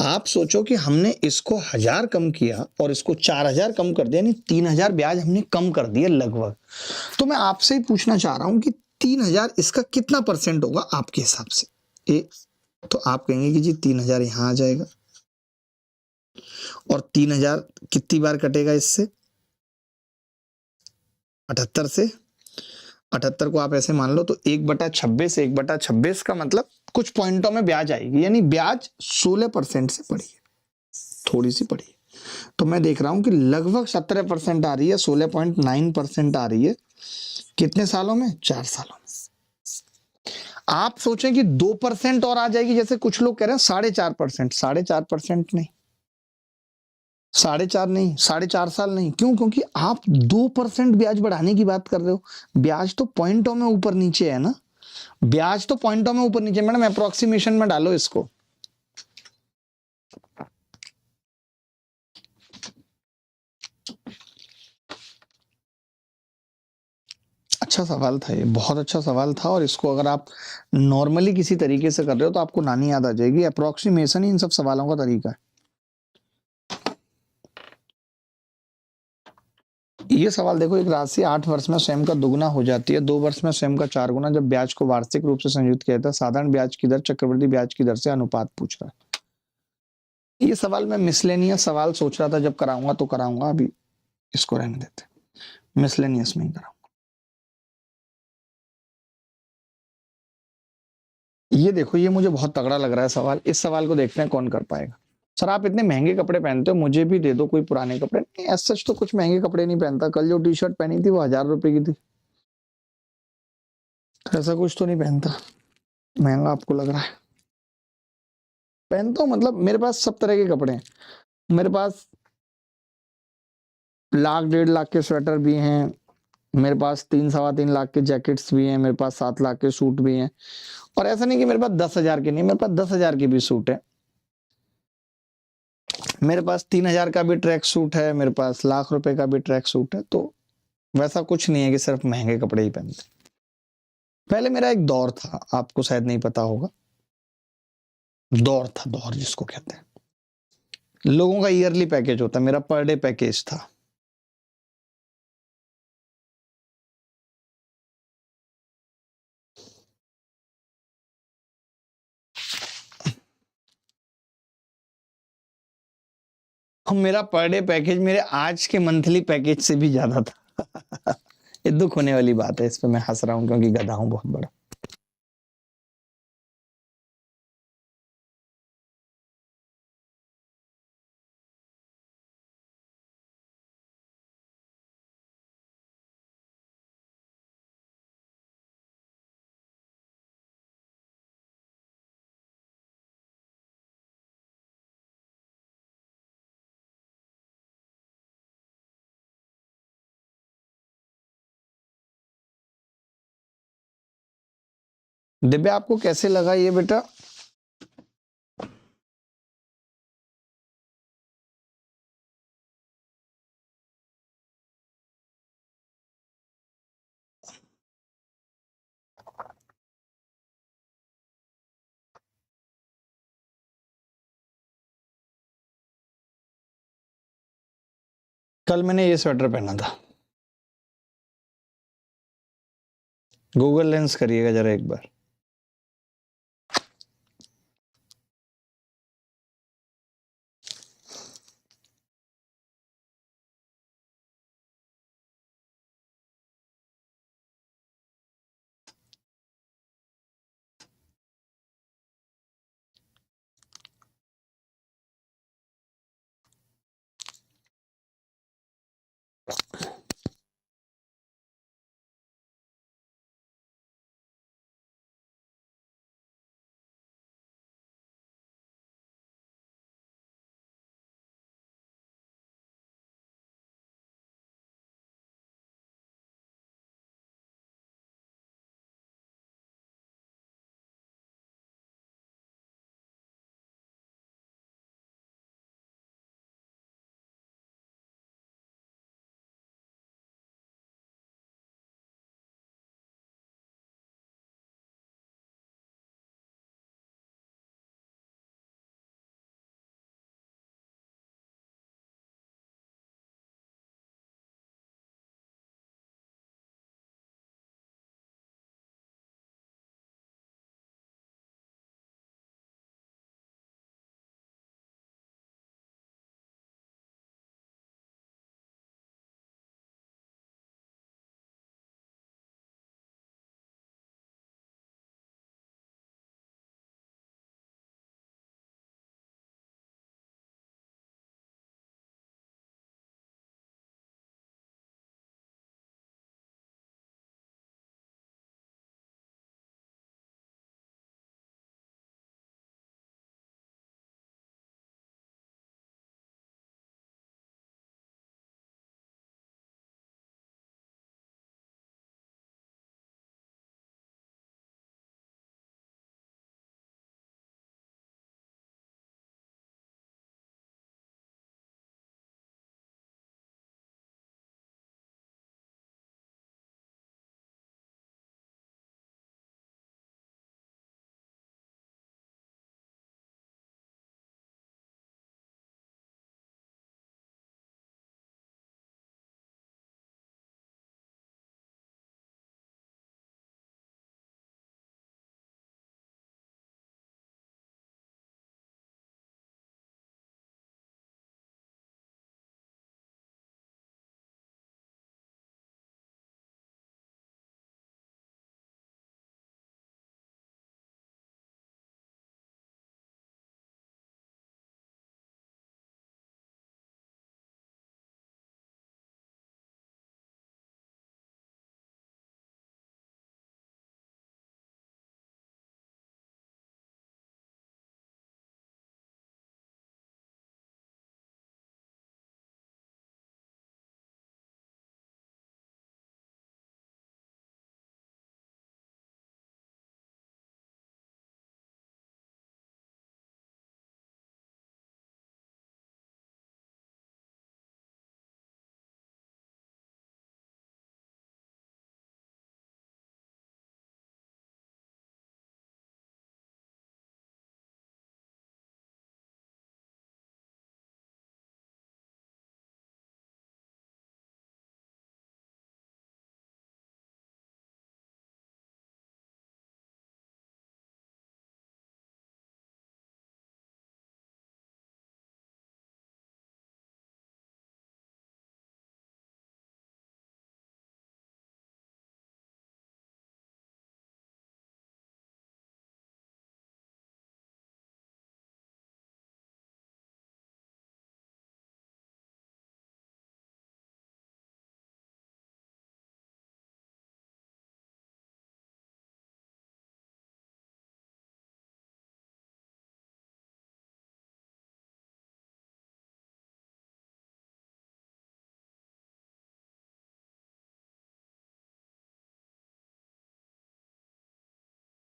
आप सोचो कि हमने इसको 1,000 कम किया और इसको 4,000 कम कर दिया, यानी 3,000 ब्याज हमने कम कर दिया लगभग। तो मैं आपसे ही पूछना चाह रहा हूं कि 3,000 इसका कितना परसेंट होगा आपके हिसाब से? तो आप कहेंगे कि जी 3,000 यहां आ जाएगा, और 3,000 कितनी बार कटेगा इससे? 78 से। 78 को आप ऐसे मान लो तो 1/26, 1/26 का मतलब कुछ पॉइंटों में ब्याज आएगी, यानी ब्याज 16% से बढ़ी है, थोड़ी सी बढ़ी है। तो मैं देख रहा हूं कि लगभग 17% आ रही है, 16.9% आ रही है। कितने सालों में? 4 सालों में। आप सोचें कि 2% और आ जाएगी, जैसे कुछ लोग कह रहे हैं 4.5%। 4.5% नहीं, 4.5 नहीं, 4.5 साल नहीं। क्यों? क्योंकि आप 2% ब्याज बढ़ाने की बात कर रहे हो। ब्याज तो पॉइंटों में ऊपर नीचे है ना, ब्याज तो पॉइंटों में ऊपर नीचे। मैडम अप्रोक्सीमेशन में डालो इसको। अच्छा सवाल था ये, बहुत अच्छा सवाल था, और इसको अगर आप नॉर्मली किसी तरीके से कर रहे हो तो आपको नानी याद आ जाएगी। अप्रोक्सीमेशन ही इन सब सवालों का तरीका है। ये सवाल देखो, एक राशि 8 वर्ष में स्वयं का दुगुना हो जाती है, 2 वर्ष में स्वयं का 4 गुना जब ब्याज को वार्षिक रूप से संयुक्त किया जाता है। साधारण ब्याज की दर चक्रवृद्धि ब्याज की दर से अनुपात पूछ रहा है। ये सवाल मैं मिसलेनियस सवाल सोच रहा था जब कराऊंगा तो कराऊंगा, अभी इसको रहने देते, मिसलेनियस में ही कराऊंगा। ये देखो, ये मुझे बहुत तगड़ा लग रहा है सवाल। इस सवाल को देखते हैं कौन कर पाएगा। सर आप इतने महंगे कपड़े पहनते हो, मुझे भी दे दो कोई पुराने कपड़े। नहीं, एज सच तो कुछ महंगे कपड़े नहीं पहनता। कल जो टी शर्ट पहनी थी वो 1,000 रुपए की थी। ऐसा कुछ तो नहीं पहनता। महंगा आपको लग रहा है? पहनता हूँ, मतलब मेरे पास सब तरह के कपड़े हैं। मेरे पास 1,00,000 1,50,000 के स्वेटर भी हैं, मेरे पास 3 सवा 3 लाख के जैकेट्स भी हैं, मेरे पास 7 लाख के सूट भी हैं। और ऐसा नहीं कि मेरे पास 10,000 के नहीं, मेरे पास 10,000 के भी सूट है। मेरे पास 3,000 का भी ट्रैक सूट है, मेरे पास 1,00,000 रुपए का भी ट्रैक सूट है। तो वैसा कुछ नहीं है कि सिर्फ महंगे कपड़े ही पहनते। पहले मेरा एक दौर था, आपको शायद नहीं पता होगा। दौर था, दौर जिसको कहते हैं। लोगों का ईयरली पैकेज होता है, मेरा पर डे पैकेज था। मेरा पर डे पैकेज मेरे आज के मंथली पैकेज से भी ज्यादा था। ये दुख होने वाली बात है, इस पे मैं हंस रहा हूँ क्योंकि गधा हूँ बहुत बड़ा। दिव्या, आपको कैसे लगा ये बेटा? कल मैंने ये स्वेटर पहना था। गूगल लेंस करिएगा जरा एक बार।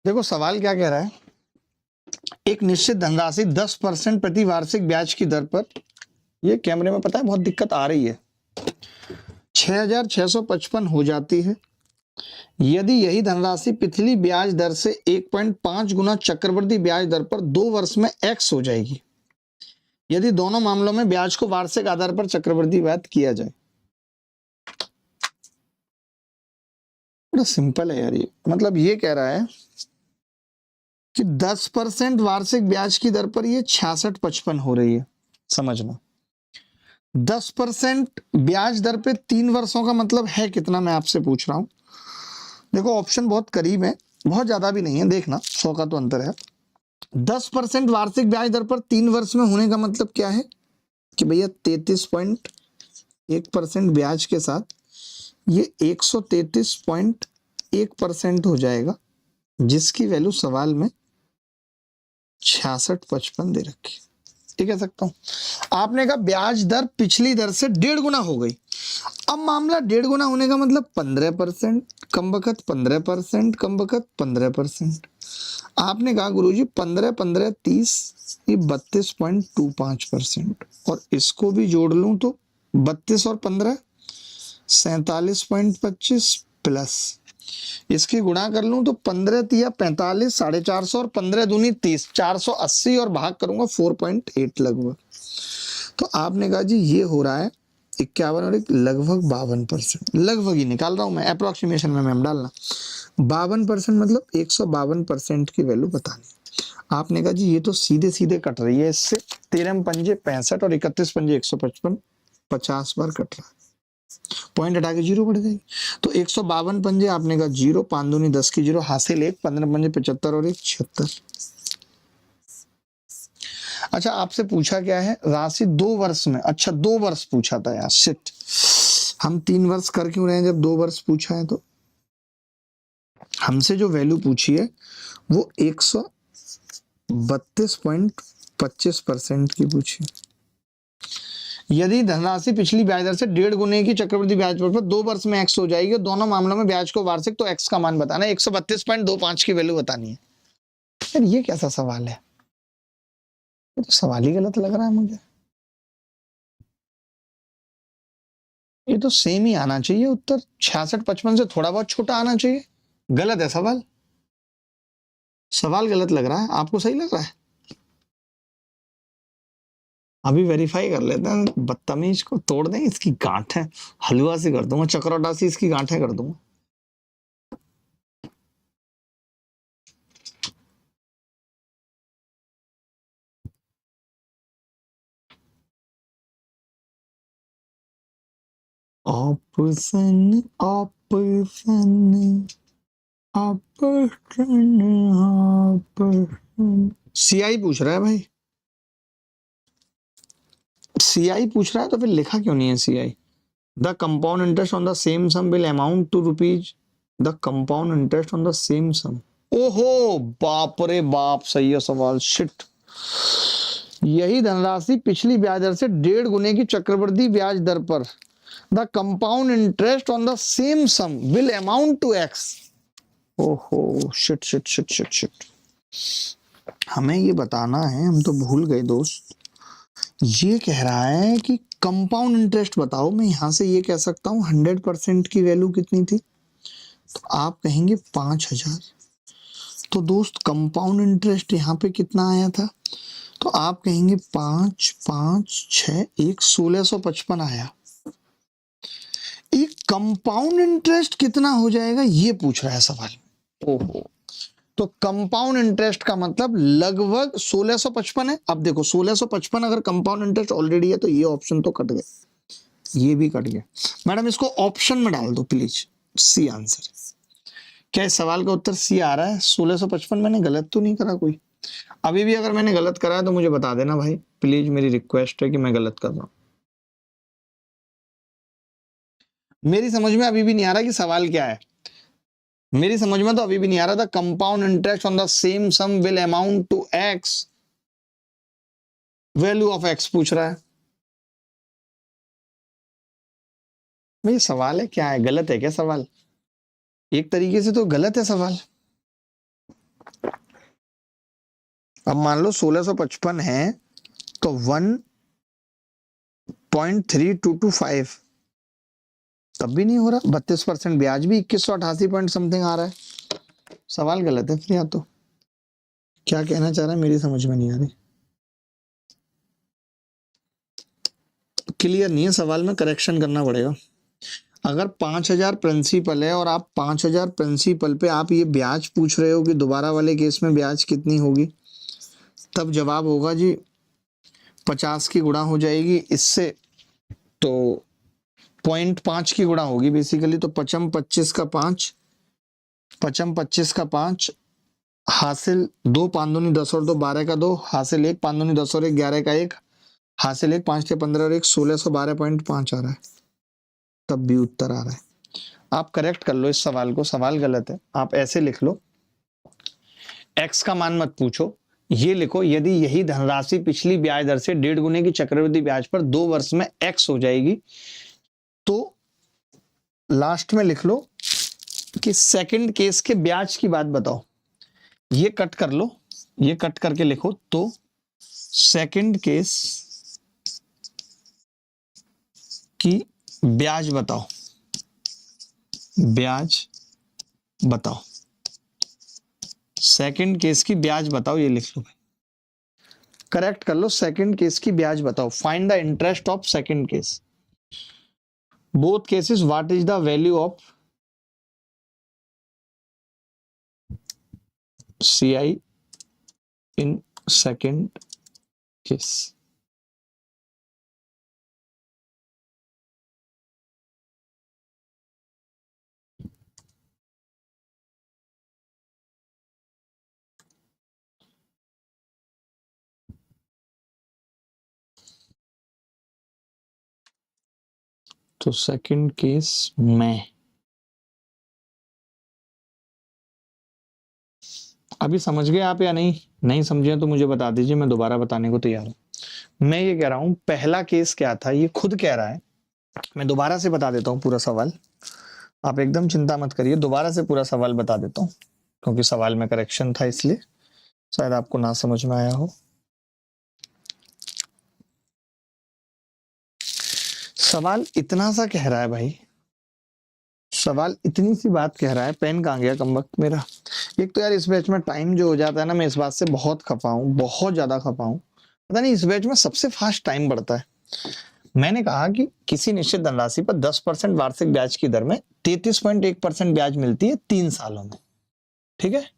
देखो सवाल क्या कह रहा है, एक निश्चित धनराशि 10% प्रति वार्षिक ब्याज की दर पर, ये कैमरे में पता है बहुत दिक्कत आ रही है, 6,655 हो जाती है यदि यही धनराशि पिछली ब्याज दर से 1.5 गुना चक्रवृद्धि ब्याज दर पर 2 वर्ष में x हो जाएगी, यदि दोनों मामलों में ब्याज को वार्षिक आधार पर चक्रवृद्धि ब्याज किया जाए। बड़ा सिंपल है यार ये, मतलब ये कह रहा है कि 10% वार्षिक ब्याज की दर पर ये 6655 हो रही है। समझना, 10% ब्याज दर पे 3 वर्षों का मतलब है कितना, मैं आपसे पूछ रहा हूं। देखो ऑप्शन बहुत करीब है, बहुत ज्यादा भी नहीं है, देखना 100 का तो अंतर है। 10% वार्षिक ब्याज दर पर 3 वर्ष में होने का मतलब क्या है कि भैया 33.1% ब्याज के साथ ये 133.1% हो जाएगा, जिसकी वैल्यू सवाल में 6655 दे रखी। ठीक कह सकता हूं। आपने कहा ब्याज दर पिछली दर से 1.5 गुना हो गई, अब मामला 1.5 गुना होने का मतलब 15%, कम बखत 15%, कम बखत 15%। आपने कहा गुरुजी 15 15 30, ये 32.25%, और इसको भी जोड़ लूं तो 32 और 15 47.25 प्लस इसकी गुणा कर लूं तो 15 तिया 45, 450 और 15 दूनी 30, 480 और भाग करूंगा 4.8 लगभग। तो आपने कहा जी ये हो रहा है 51 और एक लगभग 52%, लगभग ही निकाल रहा हूं मैं, अप्रोक्सीमेशन में मैम डालना 52% मतलब 152% की वैल्यू बतानी। आपने कहा जी ये तो सीधे सीधे कट रही है इससे, 13 पंजे 65 और 31 पंजे 155, 50 बार कट रहा है, पॉइंट हटा के 0 बढ़ जाएगी। तो 152 पंजे, आपने कहा 0, 5 दूनी 10 की 0, हासिल 1, 15 पंजे 75 और 1 76। अच्छा आपसे पूछा क्या है, राशि 2 वर्ष में, अच्छा 2 वर्ष पूछा था यार, शिट, हम 3 वर्ष कर क्यों रहे हैं जब 2 वर्ष पूछा है। तो हमसे जो वैल्यू पूछी है वो 132.25% की पूछी। यदि धनराशि पिछली ब्याज दर से 1.5 गुने की चक्रवृद्धि ब्याज दर पर 2 वर्ष में x हो जाएगी, दोनों मामलों में ब्याज को वार्षिक, तो x का मान बताना है, 132.25 की वैल्यू बतानी है। यार ये कैसा सवाल है, ये तो सवाल ही गलत लग रहा है मुझे। ये तो सेम ही आना चाहिए उत्तर, 6655 से थोड़ा बहुत छोटा आना चाहिए। गलत है सवाल, सवाल गलत लग रहा है, आपको सही लग रहा है। अभी वेरीफाई कर लेते हैं, बदतमीज को तोड़ दें, इसकी गांठें हलवा से कर दूंगा, चक्रोटा से इसकी गांठें कर दूंगा। Option option option option, CI पूछ रहा है भाई, सीआई पूछ रहा है तो फिर लिखा क्यों नहीं है CI. The compound interest on the same sum will amount to rupees, the compound interest on the same sum. ओहो बाप रे बाप, सही है सवाल, शिट। यही धनराशि पिछली ब्याज दर से 1.5 गुने की चक्रवृद्धि ब्याज दर पर, the compound interest on the same sum will amount to X. ओहो shit shit shit shit shit, हमें ये बताना है, हम तो भूल गए दोस्त। ये कह रहा है कि कंपाउंड इंटरेस्ट बताओ, मैं यहां से ये कह सकता हूं 100% की वैल्यू कितनी थी, तो आप कहेंगे 5000। तो दोस्त कंपाउंड इंटरेस्ट यहाँ पे कितना आया था, तो आप कहेंगे 5 5 6 1 1655 आया। एक कंपाउंड इंटरेस्ट कितना हो जाएगा ये पूछ रहा है सवाल। ओहो, तो कंपाउंड इंटरेस्ट का मतलब लगभग 1655 है। अब देखो 1655 अगर कंपाउंड इंटरेस्ट ऑलरेडी है तो ये ऑप्शन तो कट गए, ये भी कट गया। मैडम इसको ऑप्शन में डाल दो प्लीज, सी आंसर। क्या इस सवाल का उत्तर सी आ रहा है? 1655 मैंने गलत तो नहीं करा कोई? अभी भी अगर मैंने गलत करा है तो मुझे बता देना भाई प्लीज, मेरी रिक्वेस्ट है कि मैं गलत कर रहा हूं। मेरी समझ में अभी भी नहीं आ रहा कि सवाल क्या है, मेरी समझ में तो अभी भी नहीं आ रहा था। Compound interest on the same sum will amount to x, value of x पूछ रहा है भाई। सवाल है क्या है, गलत है क्या सवाल? एक तरीके से तो गलत है सवाल। अब मान लो 1655 है तो 1.3225 तब भी नहीं हो रहा, 32% ब्याज भी 2188 पॉइंट समथिंग आ रहा है। सवाल गलत है फिर, या तो क्या कहना चाह रहा है मेरी समझ में नहीं आ रही, क्लियर नहीं है सवाल में, करेक्शन करना पड़ेगा। अगर 5000 प्रिंसिपल है और आप 5000 प्रिंसिपल पे आप ये ब्याज पूछ रहे हो कि दोबारा वाले केस में ब्याज कितनी होगी, तब जवाब होगा जी 50 की गुणा हो जाएगी इससे, तो 0.5 की गुणा होगी बेसिकली, तो 25 का 5, 25 का 5 हासिल 2, 5 दूनी 10 और 2 12 का 2 हासिल 1, 5 दूनी 10 और 1 11 का 1 हासिल 1, 5 के 15 और 1 1612.5 आ रहा है, तब भी उत्तर आ रहा है। आप करेक्ट कर लो इस सवाल को, सवाल गलत है। आप ऐसे लिख लो, x का मान मत पूछो, ये लिखो यदि यही धनराशि पिछली ब्याज दर से 1.5 गुने की चक्रवृद्धि ब्याज पर 2 वर्ष में x हो जाएगी, तो लास्ट में लिख लो कि सेकंड केस के ब्याज की बात बताओ। ये कट कर लो, ये कट करके लिखो, तो सेकंड केस की ब्याज बताओ, ब्याज बताओ, सेकंड केस की ब्याज बताओ, ये लिख लो भाई, करेक्ट कर लो, सेकंड केस की ब्याज बताओ। Find the interest of second case, both cases, what is the value of CI in second case. तो सेकंड केस में अभी समझ गए आप या नहीं, नहीं समझे तो मुझे बता दीजिए, मैं दोबारा बताने को तैयार हूं। मैं ये कह रहा हूं पहला केस क्या था, ये खुद कह रहा है, मैं दोबारा से बता देता हूं पूरा सवाल, आप एकदम चिंता मत करिए, दोबारा से पूरा सवाल बता देता हूं, क्योंकि सवाल में करेक्शन था इसलिए शायद आपको ना समझ में आया हो। सवाल इतना सा कह रहा है भाई, सवाल इतनी सी बात कह रहा है, पेन कहाँ गया कमबख्त मेरा। एक तो यार इस बैच में टाइम जो हो जाता है ना, मैं इस बात से बहुत खफा हूँ, बहुत ज्यादा खफा हूँ, पता नहीं इस बैच में सबसे फास्ट टाइम बढ़ता है। मैंने कहा कि किसी निश्चित धनराशि पर 10% वार्षिक ब्याज की दर में 33.1% ब्याज मिलती है 3 सालों में, ठीक है।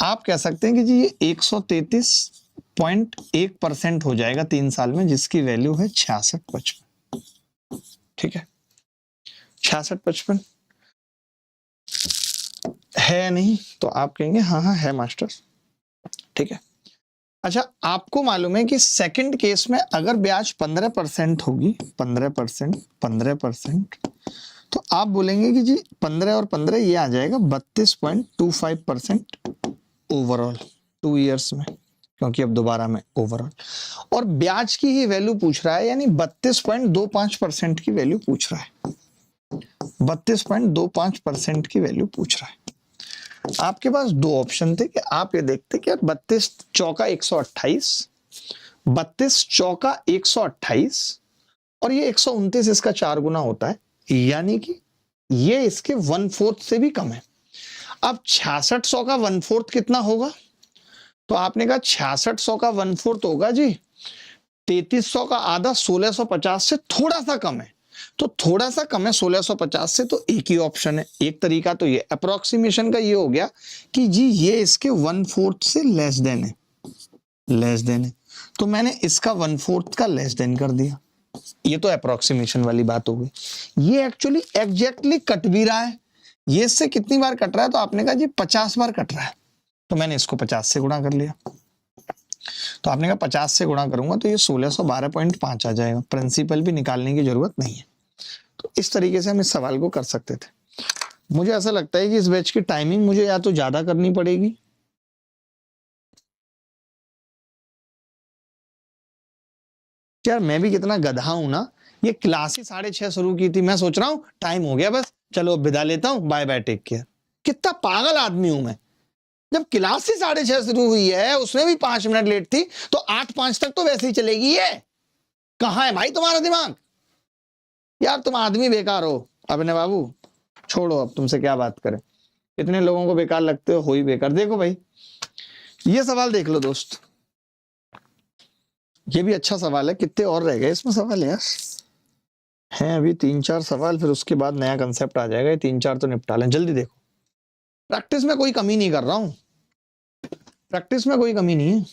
आप कह सकते हैं कि जी ये 133.1% हो जाएगा 3 साल में, जिसकी वैल्यू है 6655, ठीक है। 6655 है नहीं, तो आप कहेंगे हाँ हाँ है मास्टर, ठीक है। अच्छा, आपको मालूम है कि सेकंड केस में अगर ब्याज 15% होगी, 15%, तो आप बोलेंगे कि जी 15 और 15 ये आ जाएगा 32.25% ओवरऑल 2 इयर्स में, क्योंकि अब दोबारा में ओवरऑल, और ब्याज की ही वैल्यू पूछ रहा है, यानी 32.25% की वैल्यू पूछ रहा है, 32.25% की वैल्यू पूछ रहा है। आपके पास दो ऑप्शन थे कि आप ये देखते कि 32 चौका 128, 32 चौका 128 और ये 129 इसका 4 गुना होता है, यानी कि ये इसके 1/4 से भी कम है। अब 6600 का 1/4 कितना होगा, तो आपने कहा 6600 का 1/4 होगा जी 3300 का आधा 1650 से थोड़ा सा कम है, तो थोड़ा सा कम है 1650 से, तो एक ही ऑप्शन है। एक तरीका तो ये अप्रोक्सीमेशन का ये हो गया कि जी ये इसके 1/4 से लेस देन है, लेस देन है, तो मैंने इसका 1/4 का लेस देन कर दिया। ये तो अप्रोक्सीमेशन वाली बात हो गई। ये एक्चुअली एग्जैक्टली कट भी रहा है, ये इससे कितनी बार कट रहा है, तो आपने कहा जी 50 बार कट रहा है, तो मैंने इसको 50 से गुणा कर लिया, तो आपने कहा 50 से गुणा करूंगा तो ये 1612.5 आ जाएगा, प्रिंसिपल भी निकालने की जरूरत नहीं है। तो इस तरीके से हम इस सवाल को कर सकते थे। मुझे ऐसा लगता है कि इस बैच की टाइमिंग मुझे या तो ज्यादा करनी पड़ेगी, यार मैं भी कितना गधा हूं ना, ये क्लास ही 6:30 शुरू की थी, मैं सोच रहा हूं टाइम हो गया बस चलो विदा लेता हूं, बाय बाय टेक केयर। कितना पागल आदमी हूं मैं। जब क्लास ही 6:30 शुरू हुई है, उसमें भी 5 मिनट लेट थी, तो 8:05 तक तो वैसे ही चलेगी ये। कहाँ है भाई तुम्हारा दिमाग? यार तुम आदमी बेकार हो अभिनय बाबू, छोड़ो अब तुमसे क्या बात करें। इतने लोगों को बेकार लगते हो ही बेकार। देखो भाई, ये सवाल देख लो दोस्त, ये भी अच्छा सवाल है। कितने और रह गए इसमें सवाल यार? हैं अभी 3-4 सवाल, फिर उसके बाद नया कंसेप्ट आ जाएगा। 3-4 तो निपटा लें, जल्दी देखो। प्रैक्टिस में कोई कमी नहीं कर रहा हूं, प्रैक्टिस में कोई कमी नहीं है।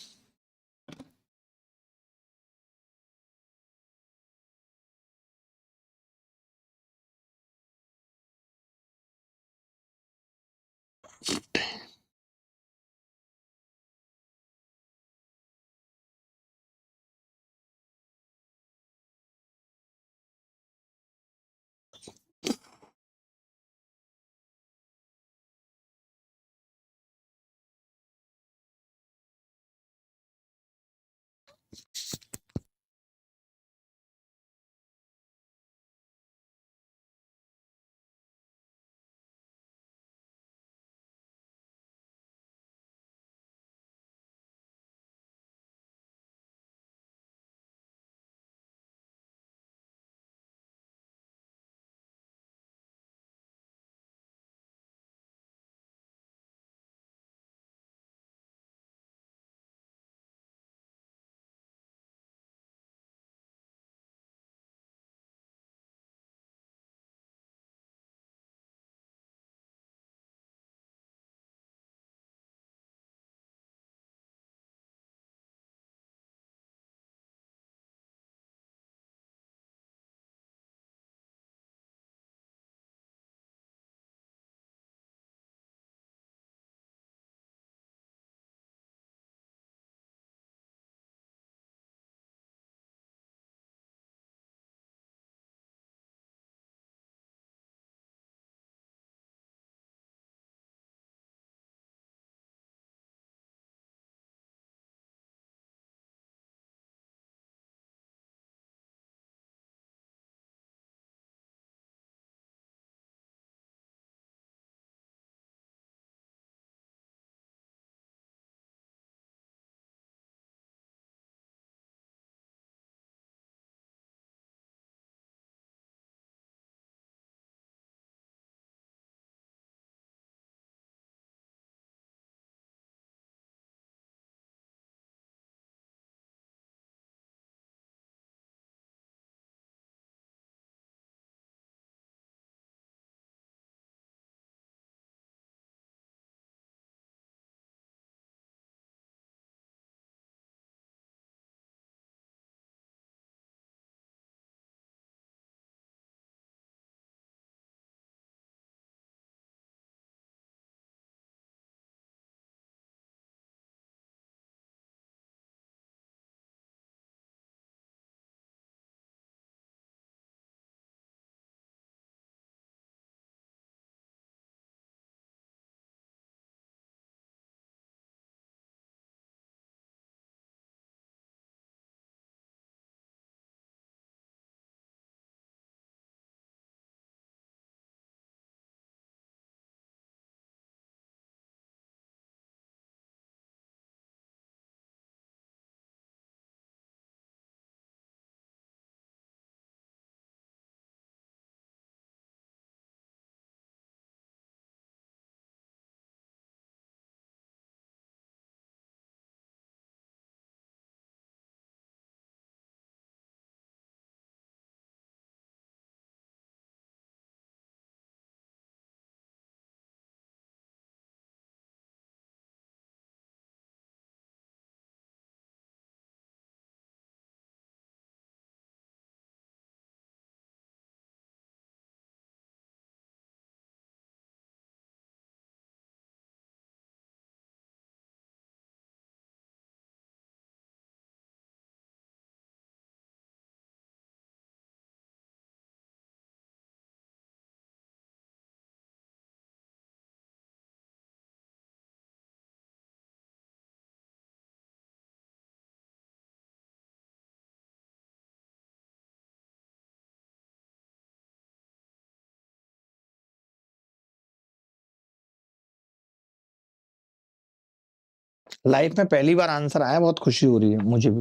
लाइफ में पहली बार आंसर आया, बहुत खुशी हो रही है मुझे भी।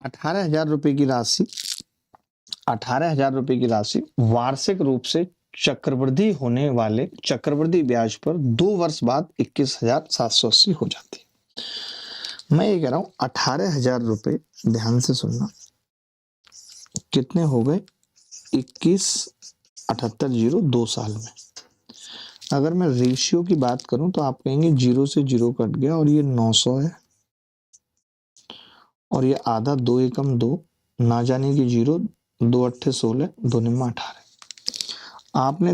18,000 रुपए की राशि, 18,000 रुपए की राशि वार्षिक रूप से चक्रवृद्धि होने वाले चक्रवृद्धि ब्याज पर 2 वर्ष बाद 21,780 हो जाती है। मैं ये कह रहा हूं 18,000 रुपए, ध्यान से सुनना, कितने हो गए? 21,78,0 2 साल में। अगर मैं रेशियो की बात करूं तो आप कहेंगे 0 से 0 कट गया और ये 900 है, और ये आधा, 2 एकम 2, ना जाने की 0, 2 अट्ठे 16, 2 निम्मा 18। आपने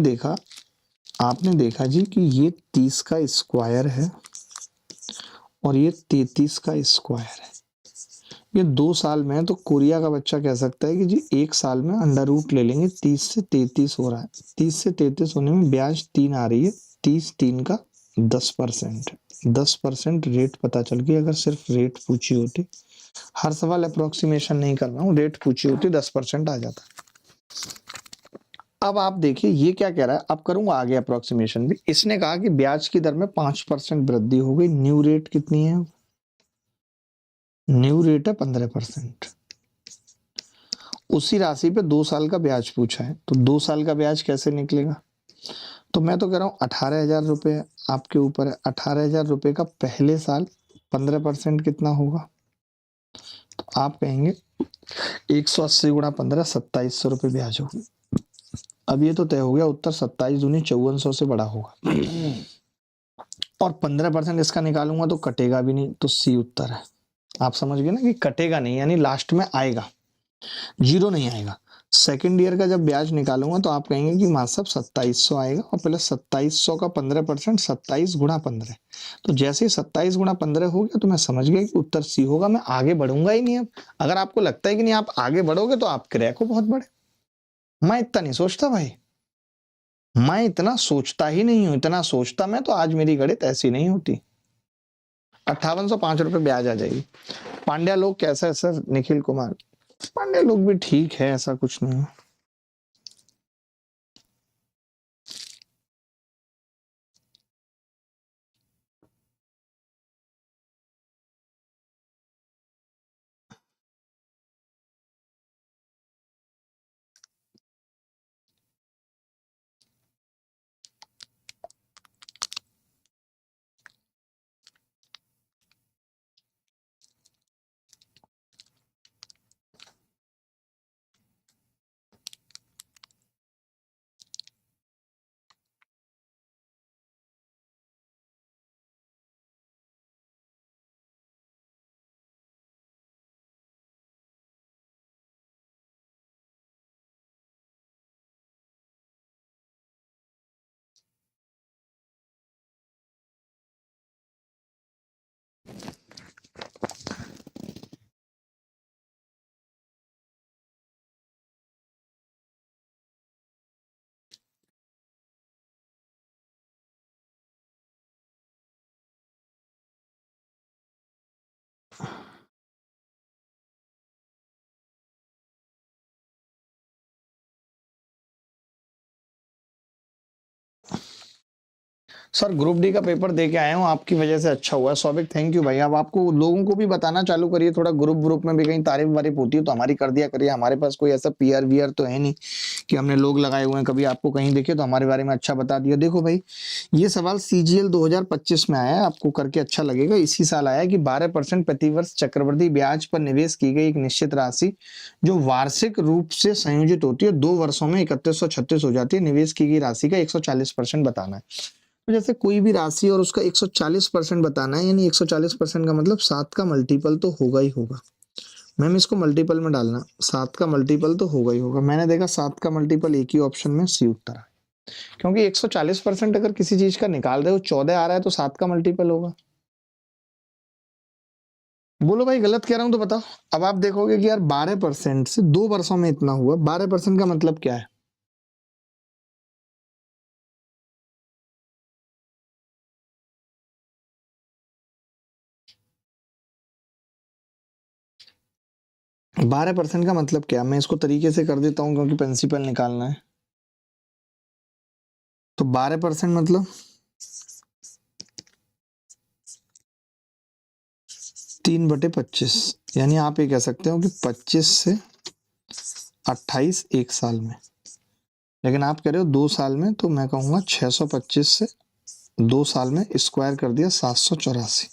देखा जी कि ये 30 का स्क्वायर है और ये 33 का स्क्वायर है। ये 2 साल में है, तो कोरिया का बच्चा कह सकता है कि जी 1 साल में अंडर रूट ले लेंगे, 30 से 33 हो रहा है। 30 से 33 होने में ब्याज 3 आ रही है, 30 3 का 10%। 10% रेट पता चल गई। अगर सिर्फ रेट पूछी होती, हर सवाल अप्रोक्सीमेशन नहीं कर रहा हूँ, रेट पूछी होती 10% आ जाता। अब आप देखिए ये क्या कह रहा है, अब करूंगा आगे अप्रोक्सीमेशन भी। इसने कहा कि ब्याज की दर में 5% वृद्धि हो गई। न्यू रेट कितनी है? न्यू रेट है 15%। उसी राशि पे 2 साल का ब्याज पूछा है, तो 2 साल का ब्याज कैसे निकलेगा? तो मैं तो कह रहा हूं 18,000 रुपये आपके ऊपर है। 18,000 रुपये का पहले साल 15% कितना होगा? तो आप कहेंगे 180 गुणा 15, 2,700 रुपये ब्याज होगी। अब ये तो तय हो गया, उत्तर 27 दूनी 5400 से बड़ा होगा। और 15% इसका निकालूंगा तो कटेगा भी नहीं, तो सी उत्तर है। आप समझ गए ना कि कटेगा नहीं, यानी लास्ट में आएगा, जीरो नहीं आएगा। सेकेंड ईयर का जब ब्याज निकालूंगा तो आप कहेंगे कि मां साहब 2700 आएगा, और पहले 2700 का 15%, 27 गुणा 15। तो जैसे ही 27 गुणा 15 हो गया तो मैं समझ गया कि उत्तर सी होगा। मैं आगे बढ़ूंगा ही नहीं। अब अगर आपको लगता है कि नहीं आप आगे बढ़ोगे तो आप क्रैक हो बहुत बड़े। मैं इतना नहीं सोचता भाई, मैं इतना सोचता ही नहीं हूं। इतना सोचता मैं तो आज मेरी गणित ऐसी नहीं होती। 5805 रुपए ब्याज आ जाएगी। पांड्या लोग कैसा है सर? निखिल कुमार, पांड्या लोग भी ठीक है, ऐसा कुछ नहीं है। सर ग्रुप डी का पेपर दे के आया हूँ, आपकी वजह से अच्छा हुआ। सौभिक थैंक यू भाई। अब आपको लोगों को भी बताना चालू करिए, थोड़ा ग्रुप ग्रुप में भी कहीं तारीफ वारीफ होती है तो हमारी कर दिया करिए। हमारे पास कोई ऐसा पीआर वीआर तो है नहीं कि हमने लोग लगाए हुए हैं। कभी आपको कहीं देखे तो हमारे बारे में अच्छा बता दिया। देखो भाई, ये सवाल सीजीएल 2025 में आया है, आपको करके अच्छा लगेगा। इसी साल आया कि 12% प्रतिवर्ष चक्रवृद्धि ब्याज पर निवेश की गई एक निश्चित राशि जो वार्षिक रूप से संयोजित होती है 2 वर्षों में 3136 हो जाती है। निवेश की गई राशि का 140% बताना है। तो जैसे कोई भी राशि और उसका 140% बताना है, यानी 140% का मतलब 7 का मल्टीपल तो होगा ही होगा। मैम इसको मल्टीपल में डालना, 7 का मल्टीपल तो होगा ही होगा। मैंने देखा 7 का मल्टीपल एक ही ऑप्शन में, सी उत्तर है। क्योंकि 140% अगर किसी चीज का निकाल रहे हो, 14 आ रहा है तो 7 का मल्टीपल होगा। बोलो भाई गलत कह रहा हूं तो बताओ। अब आप देखोगे कि यार 12% से 2 वर्षों में इतना हुआ। 12% का मतलब क्या है? बारह परसेंट का मतलब क्या? मैं इसको तरीके से कर देता हूँ क्योंकि प्रिंसिपल निकालना है। तो 12% मतलब 3/25, यानी आप ये कह सकते हो कि 25 से 28 एक साल में, लेकिन आप कह रहे हो 2 साल में, तो मैं कहूँगा 625 से 2 साल में स्क्वायर कर दिया 784।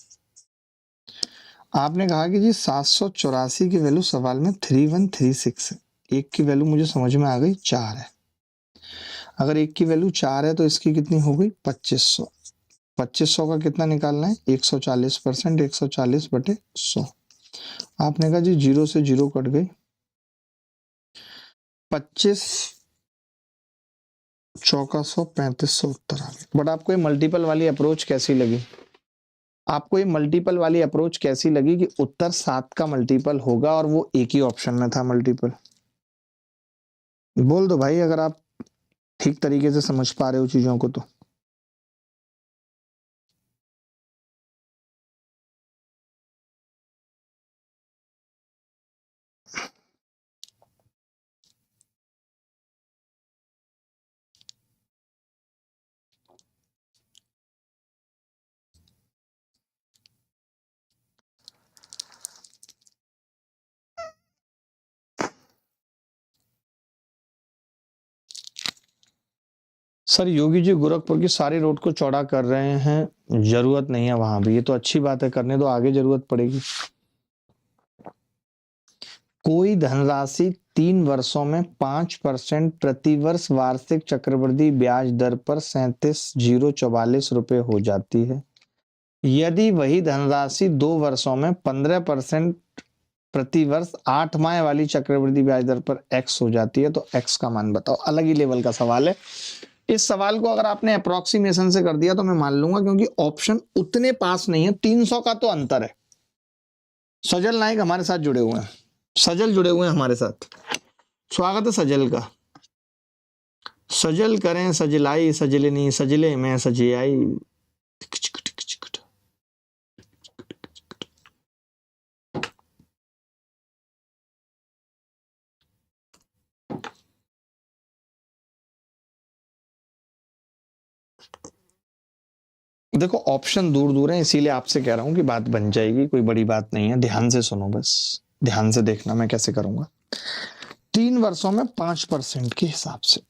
आपने कहा कि जी 784 की वैल्यू सवाल में 3136 है। एक की वैल्यू मुझे समझ में आ गई 4 है। अगर एक की वैल्यू 4 है तो इसकी कितनी हो गई 2500। 2500 का कितना निकालना है 140%, 140/100। आपने कहा जी 0 से 0 कट गई, 25 चौका 100, 3500 उत्तर आ गया। बट आपको ये मल्टीपल वाली अप्रोच कैसी लगी? आपको ये मल्टीपल वाली अप्रोच कैसी लगी कि उत्तर 7 का मल्टीपल होगा और वो एक ही ऑप्शन में था मल्टीपल? बोल दो भाई अगर आप ठीक तरीके से समझ पा रहे हो चीजों को तो। सर योगी जी गोरखपुर की सारी रोड को चौड़ा कर रहे हैं, जरूरत नहीं है वहां भी। ये तो अच्छी बात है, करने दो, आगे जरूरत पड़ेगी। कोई धनराशि 3 वर्षों में 5% प्रतिवर्ष वार्षिक चक्रवृद्धि ब्याज दर पर 37,044 रुपए हो जाती है। यदि वही धनराशि 2 वर्षों में 15% प्रतिवर्ष 8 माह वाली चक्रवृद्धि ब्याज दर पर x हो जाती है, तो x का मान बताओ। अलग ही लेवल का सवाल है। इस सवाल को अगर आपने अप्रोक्सीमेशन से कर दिया तो मैं मान लूंगा, क्योंकि ऑप्शन उतने पास नहीं है। 300 का तो अंतर है। सजल नाइक हमारे साथ जुड़े हुए हैं, सजल जुड़े हुए हैं हमारे साथ। स्वागत है सजल का। सजल करें सजलाई, सजलनी सजले में सजे आई। देखो ऑप्शन दूर दूर है, इसीलिए आपसे कह रहा हूं कि बात बन जाएगी, कोई बड़ी बात नहीं है। ध्यान से सुनो, बस ध्यान से देखना मैं कैसे करूंगा। 3 वर्षों में 5% के हिसाब से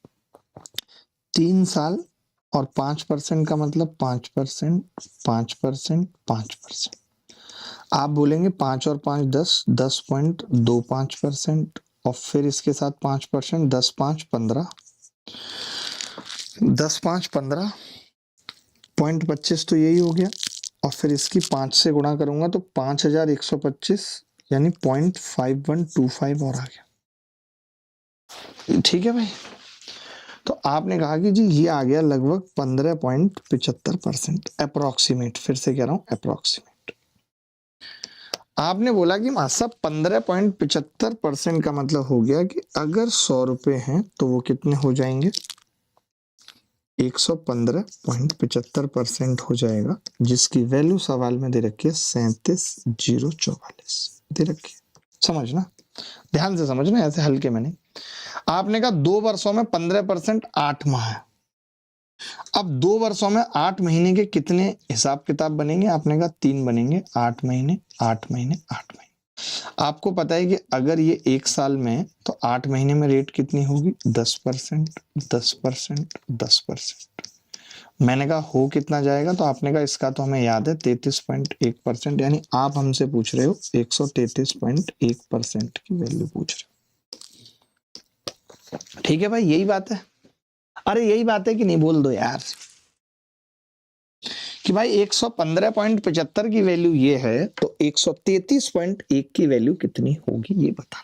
3 साल, और 5% का मतलब 5%, 5%, 5%। आप बोलेंगे 5 और 5 10, 10.25%, और फिर इसके साथ 5%, 10 5 15, 10 5 15.25 तो यही हो गया। और फिर इसकी 5 से गुणा करूंगा तो 5125, यानी 0.5125 और आ गया। ठीक है भाई। तो आपने कहा कि जी ये आ गया लगभग 15.75%, अप्रोक्सीमेट। फिर से कह रहा हूं अप्रोक्सीमेट। आपने बोला कि मासा 15.75% का मतलब हो गया कि अगर 100 रुपए हैं तो वो कितने हो जाएंगे 115.75% हो जाएगा, जिसकी वैल्यू सवाल में दे रखी है 37,044 दे रखी है। समझना, ध्यान से समझना, ऐसे हल्के में नहीं। आपने कहा 2 वर्षों में 15% 8 माह है। अब 2 वर्षों में 8 महीने के कितने हिसाब किताब बनेंगे? आपने कहा 3 बनेंगे। 8 महीने 8 महीने 8 महीने। आपको पता है कि अगर ये 1 साल में, तो 8 महीने में रेट कितनी होगी 10%, 10%, 10%। मैंने कहा हो कितना जाएगा, तो आपने कहा इसका तो हमें याद है 33.1%, यानी आप हमसे पूछ रहे हो 133.1% की वैल्यू पूछ रहे हो। ठीक है भाई, यही बात है। अरे यही बात है कि नहीं, बोल दो यार कि भाई 115.75 की वैल्यू ये है, तो 133.1 की वैल्यू कितनी होगी ये बता।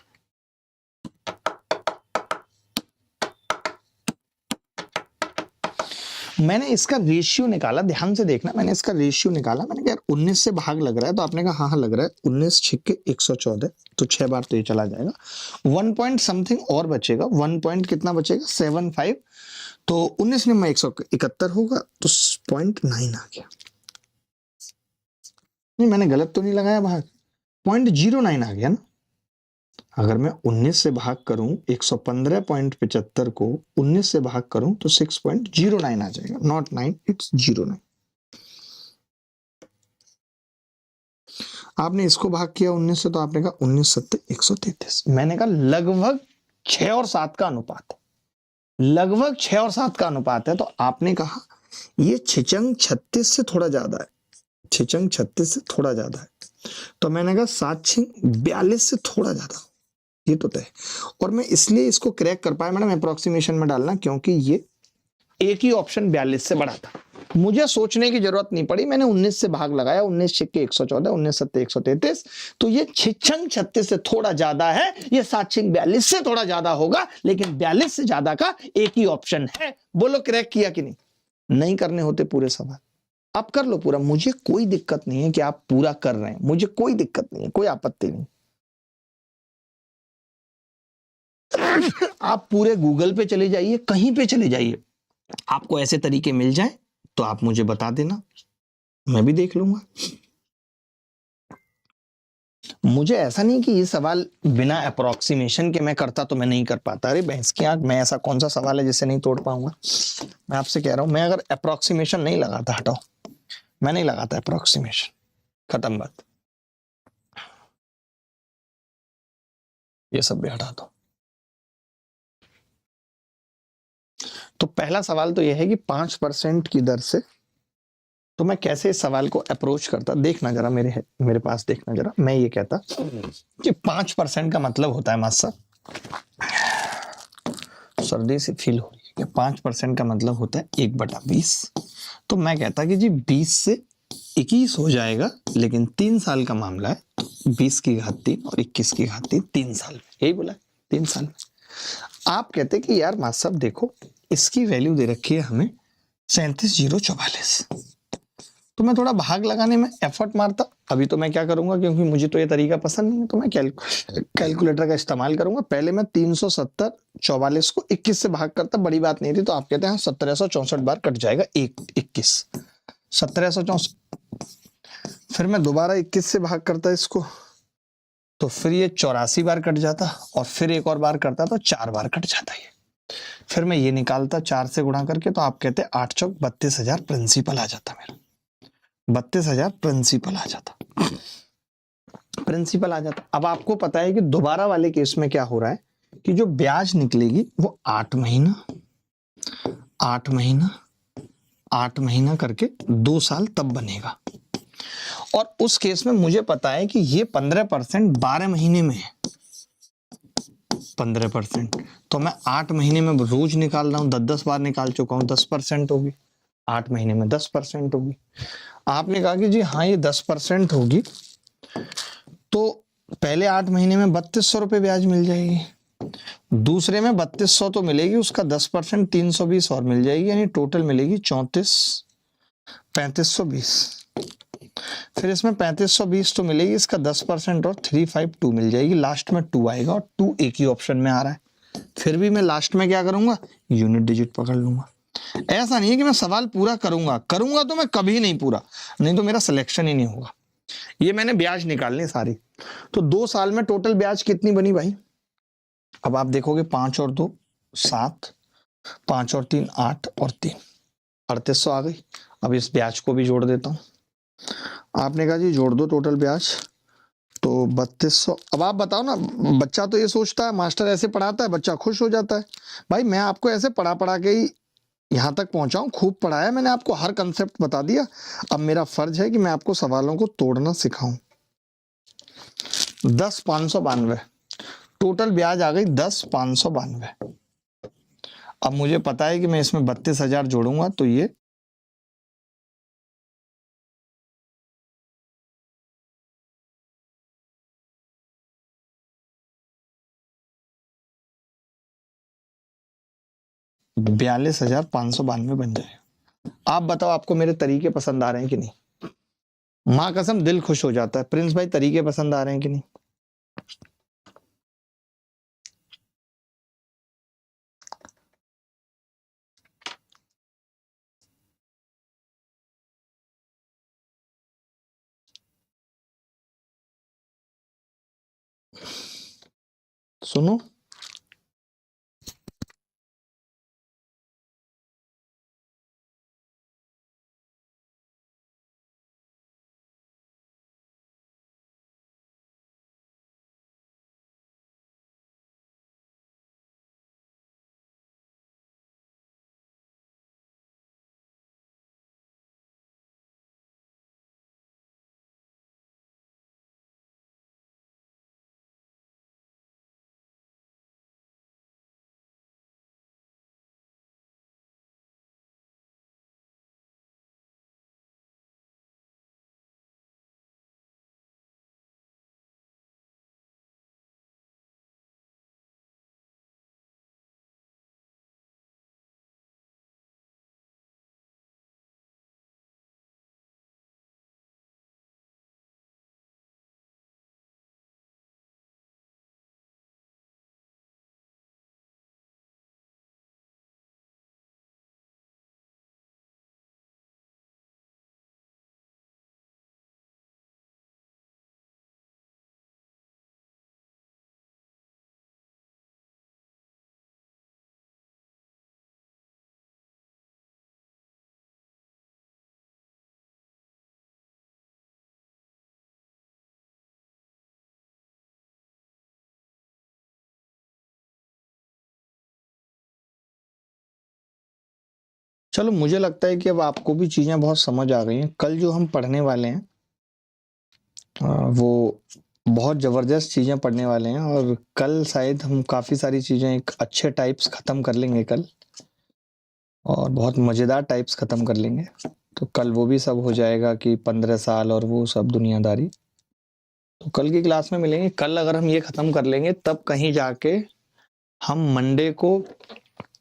मैंने इसका रेशियो निकाला, ध्यान से देखना। मैंने इसका रेशियो निकाला। मैंने कहा यार 19 से भाग लग रहा है, तो आपने कहा हाँ हाँ लग रहा है। 19 छिक्के 114, तो 6 बार तो ये चला जाएगा। 1 पॉइंट समथिंग और बचेगा। 1 पॉइंट कितना बचेगा 75, तो 19 में 171 होगा, तो 0.9 आ गया। नहीं मैंने गलत तो नहीं लगाया भाग, 0.09 आ गया ना। अगर मैं 19 से भाग करूं 115.75 को 19 से भाग करूं तो 6.09 आ जाएगा। Not 9, it's 09। आपने इसको भाग किया 19 से, तो आपने कहा 19 सत्ते 133। मैंने कहा लगभग 6 और 7 का अनुपात है, लगभग 6 और 7 का अनुपात है। तो आपने कहा ये छिचंग 36 से थोड़ा ज्यादा है, छिचंग 36 से थोड़ा ज्यादा है। तो मैंने कहा 7 छिंग 42 से थोड़ा ज्यादा, ये तो तय। और मैं इसलिए इसको क्रैक कर पाया मैडम अप्रोक्सीमेशन में डालना, क्योंकि ये एक ही ऑप्शन 42 से बड़ा था, मुझे सोचने की जरूरत नहीं पड़ी। मैंने 19 से भाग लगाया, 19 छिक्के 114, 19 सत्ते 133। तो ये छिछंग 36 से थोड़ा ज्यादा है, ये 7 छिंग 42 से थोड़ा ज्यादा होगा, लेकिन 42 से ज्यादा का एक ही ऑप्शन है। बोलो क्रैक किया कि नहीं? नहीं करने होते पूरे सवाल, आप कर लो पूरा, मुझे कोई दिक्कत नहीं है कि आप पूरा कर रहे हैं, मुझे कोई दिक्कत नहीं है, कोई आपत्ति नहीं। आप पूरे गूगल पे चले जाइए, कहीं पे चले जाइए, आपको ऐसे तरीके मिल जाए तो आप मुझे बता देना, मैं भी देख लूंगा। मुझे ऐसा नहीं कि ये सवाल बिना अप्रोक्सीमेशन के मैं करता तो मैं नहीं कर पाता। अरे भैंस की आंख, मैं ऐसा कौन सा सवाल है जिसे नहीं तोड़ पाऊंगा? मैं आपसे कह रहा हूं, मैं अगर अप्रोक्सीमेशन नहीं लगाता, हटाओ, मैं नहीं लगाता अप्रोक्सीमेशन, खत्म बात, ये सब भी हटा दो। तो पहला सवाल तो यह है कि 5% की दर से, तो मैं कैसे इस सवाल को अप्रोच करता, देखना जरा मेरे पास देखना जरा। मैं ये कहता कि 5% का मतलब होता है, मास्टर सर्दी से फील हो रही है, कि 5% का मतलब होता है 1/20। तो मैं कहता कि जी 20 से 21 हो जाएगा, लेकिन 3 साल का मामला है, 20 की घात 3 और 21 की घात 3, 3 साल में, यही बोला है 3 साल में। आप कहते कि यार मास्टर साहब देखो, इसकी वैल्यू दे रखी है हमें 37,044, तो मैं थोड़ा भाग लगाने में एफर्ट मारता। अभी तो मैं क्या करूंगा, क्योंकि मुझे तो ये तरीका पसंद नहीं है, तो मैं कैलकुलेटर का इस्तेमाल करूंगा। पहले मैं 370 44 को 21 से भाग करता, बड़ी बात नहीं थी। तो आप कहते हैं 1764 बार कट जाएगा 21, 1764। फिर मैं दोबारा 21 से भाग करता इसको, तो फिर ये 84 बार कट जाता, और फिर एक और बार करता तो 4 बार कट जाता ये। फिर मैं ये निकालता 4 से गुणा करके, तो आप कहते 8 चौक 32,000 प्रिंसिपल आ जाता मेरा, 32,000 प्रिंसिपल आ जाता, प्रिंसिपल आ जाता। अब आपको पता है कि दोबारा वाले केस में क्या हो रहा है, कि जो ब्याज निकलेगी वो 8 महीना 8 महीना 8 महीना करके 2 साल तब बनेगा। और उस केस में मुझे पता है कि ये 15% 12 महीने में है, 15%। तो मैं 8 महीने में रोज निकाल रहा हूं, 10-10 बार निकाल चुका हूं, 10% होगी, 8 महीने में 10% होगी। आपने कहा कि जी हाँ ये 10% होगी, तो पहले 8 महीने में 3200 रुपये ब्याज मिल जाएगी, दूसरे में 3200 तो मिलेगी, उसका 10% 320 और मिल जाएगी, यानी टोटल मिलेगी 3520। फिर इसमें 3520 तो मिलेगी, इसका 10% और 352 मिल जाएगी, लास्ट में 2 आएगा, और 2 एक ही ऑप्शन में आ रहा है। फिर भी मैं लास्ट में क्या करूंगा, यूनिट डिजिट पकड़ लूंगा। ऐसा नहीं है कि मैं सवाल पूरा करूंगा तो मैं कभी नहीं पूरा, नहीं तो मेरा सिलेक्शन ही नहीं होगा। ये मैंने ब्याज निकालने सारी। तो 2 साल में टोटल ब्याज कितनी बनी भाई? अब आप देखोगे 5 और 2 7, 5 और 3 8 और 3 3800 आ गई। अब इस ब्याज को भी जोड़ देता हूं। आपने कहा जी जोड़ दो टोटल ब्याज, तो 3200। अब आप बताओ ना, बच्चा तो ये सोचता है मास्टर ऐसे पढ़ाता है बच्चा खुश हो जाता है। भाई मैं आपको ऐसे पढ़ा पढ़ा के ही यहां तक पहुंचाऊं, खूब पढ़ाया मैंने आपको, हर कंसेप्ट बता दिया। अब मेरा फर्ज है कि मैं आपको सवालों को तोड़ना सिखाऊं। 10,592 टोटल ब्याज आ गई, 10,592। अब मुझे पता है कि मैं इसमें 32,000 जोड़ूंगा तो ये ₹42,592 बन जाए। आप बताओ आपको मेरे तरीके पसंद आ रहे हैं कि नहीं? माँ कसम दिल खुश हो जाता है, प्रिंस भाई तरीके पसंद आ रहे हैं कि नहीं? सुनो, चलो मुझे लगता है कि अब आपको भी चीजें बहुत समझ आ गई हैं। कल जो हम पढ़ने वाले हैं वो बहुत जबरदस्त चीजें पढ़ने वाले हैं, और कल शायद हम काफी सारी चीजें एक अच्छे टाइप्स खत्म कर लेंगे कल, और बहुत मजेदार टाइप्स खत्म कर लेंगे। तो कल वो भी सब हो जाएगा कि 15 साल और वो सब दुनियादारी। तो कल की क्लास में मिलेंगे। कल अगर हम ये खत्म कर लेंगे तब कहीं जाके हम मंडे को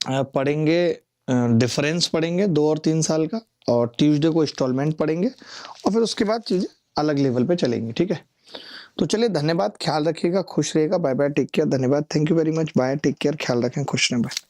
पढ़ेंगे, डिफरेंस पढ़ेंगे 2 और 3 साल का, और ट्यूसडे को इंस्टॉलमेंट पढ़ेंगे, और फिर उसके बाद चीजें अलग लेवल पे चलेंगी। ठीक है, तो चलिए, धन्यवाद, ख्याल रखिएगा, खुश रहिएगा, बाय बाय, टेक केयर, धन्यवाद, thank you very much, bye, take care, ख्याल रखें, खुश रहें, बाय।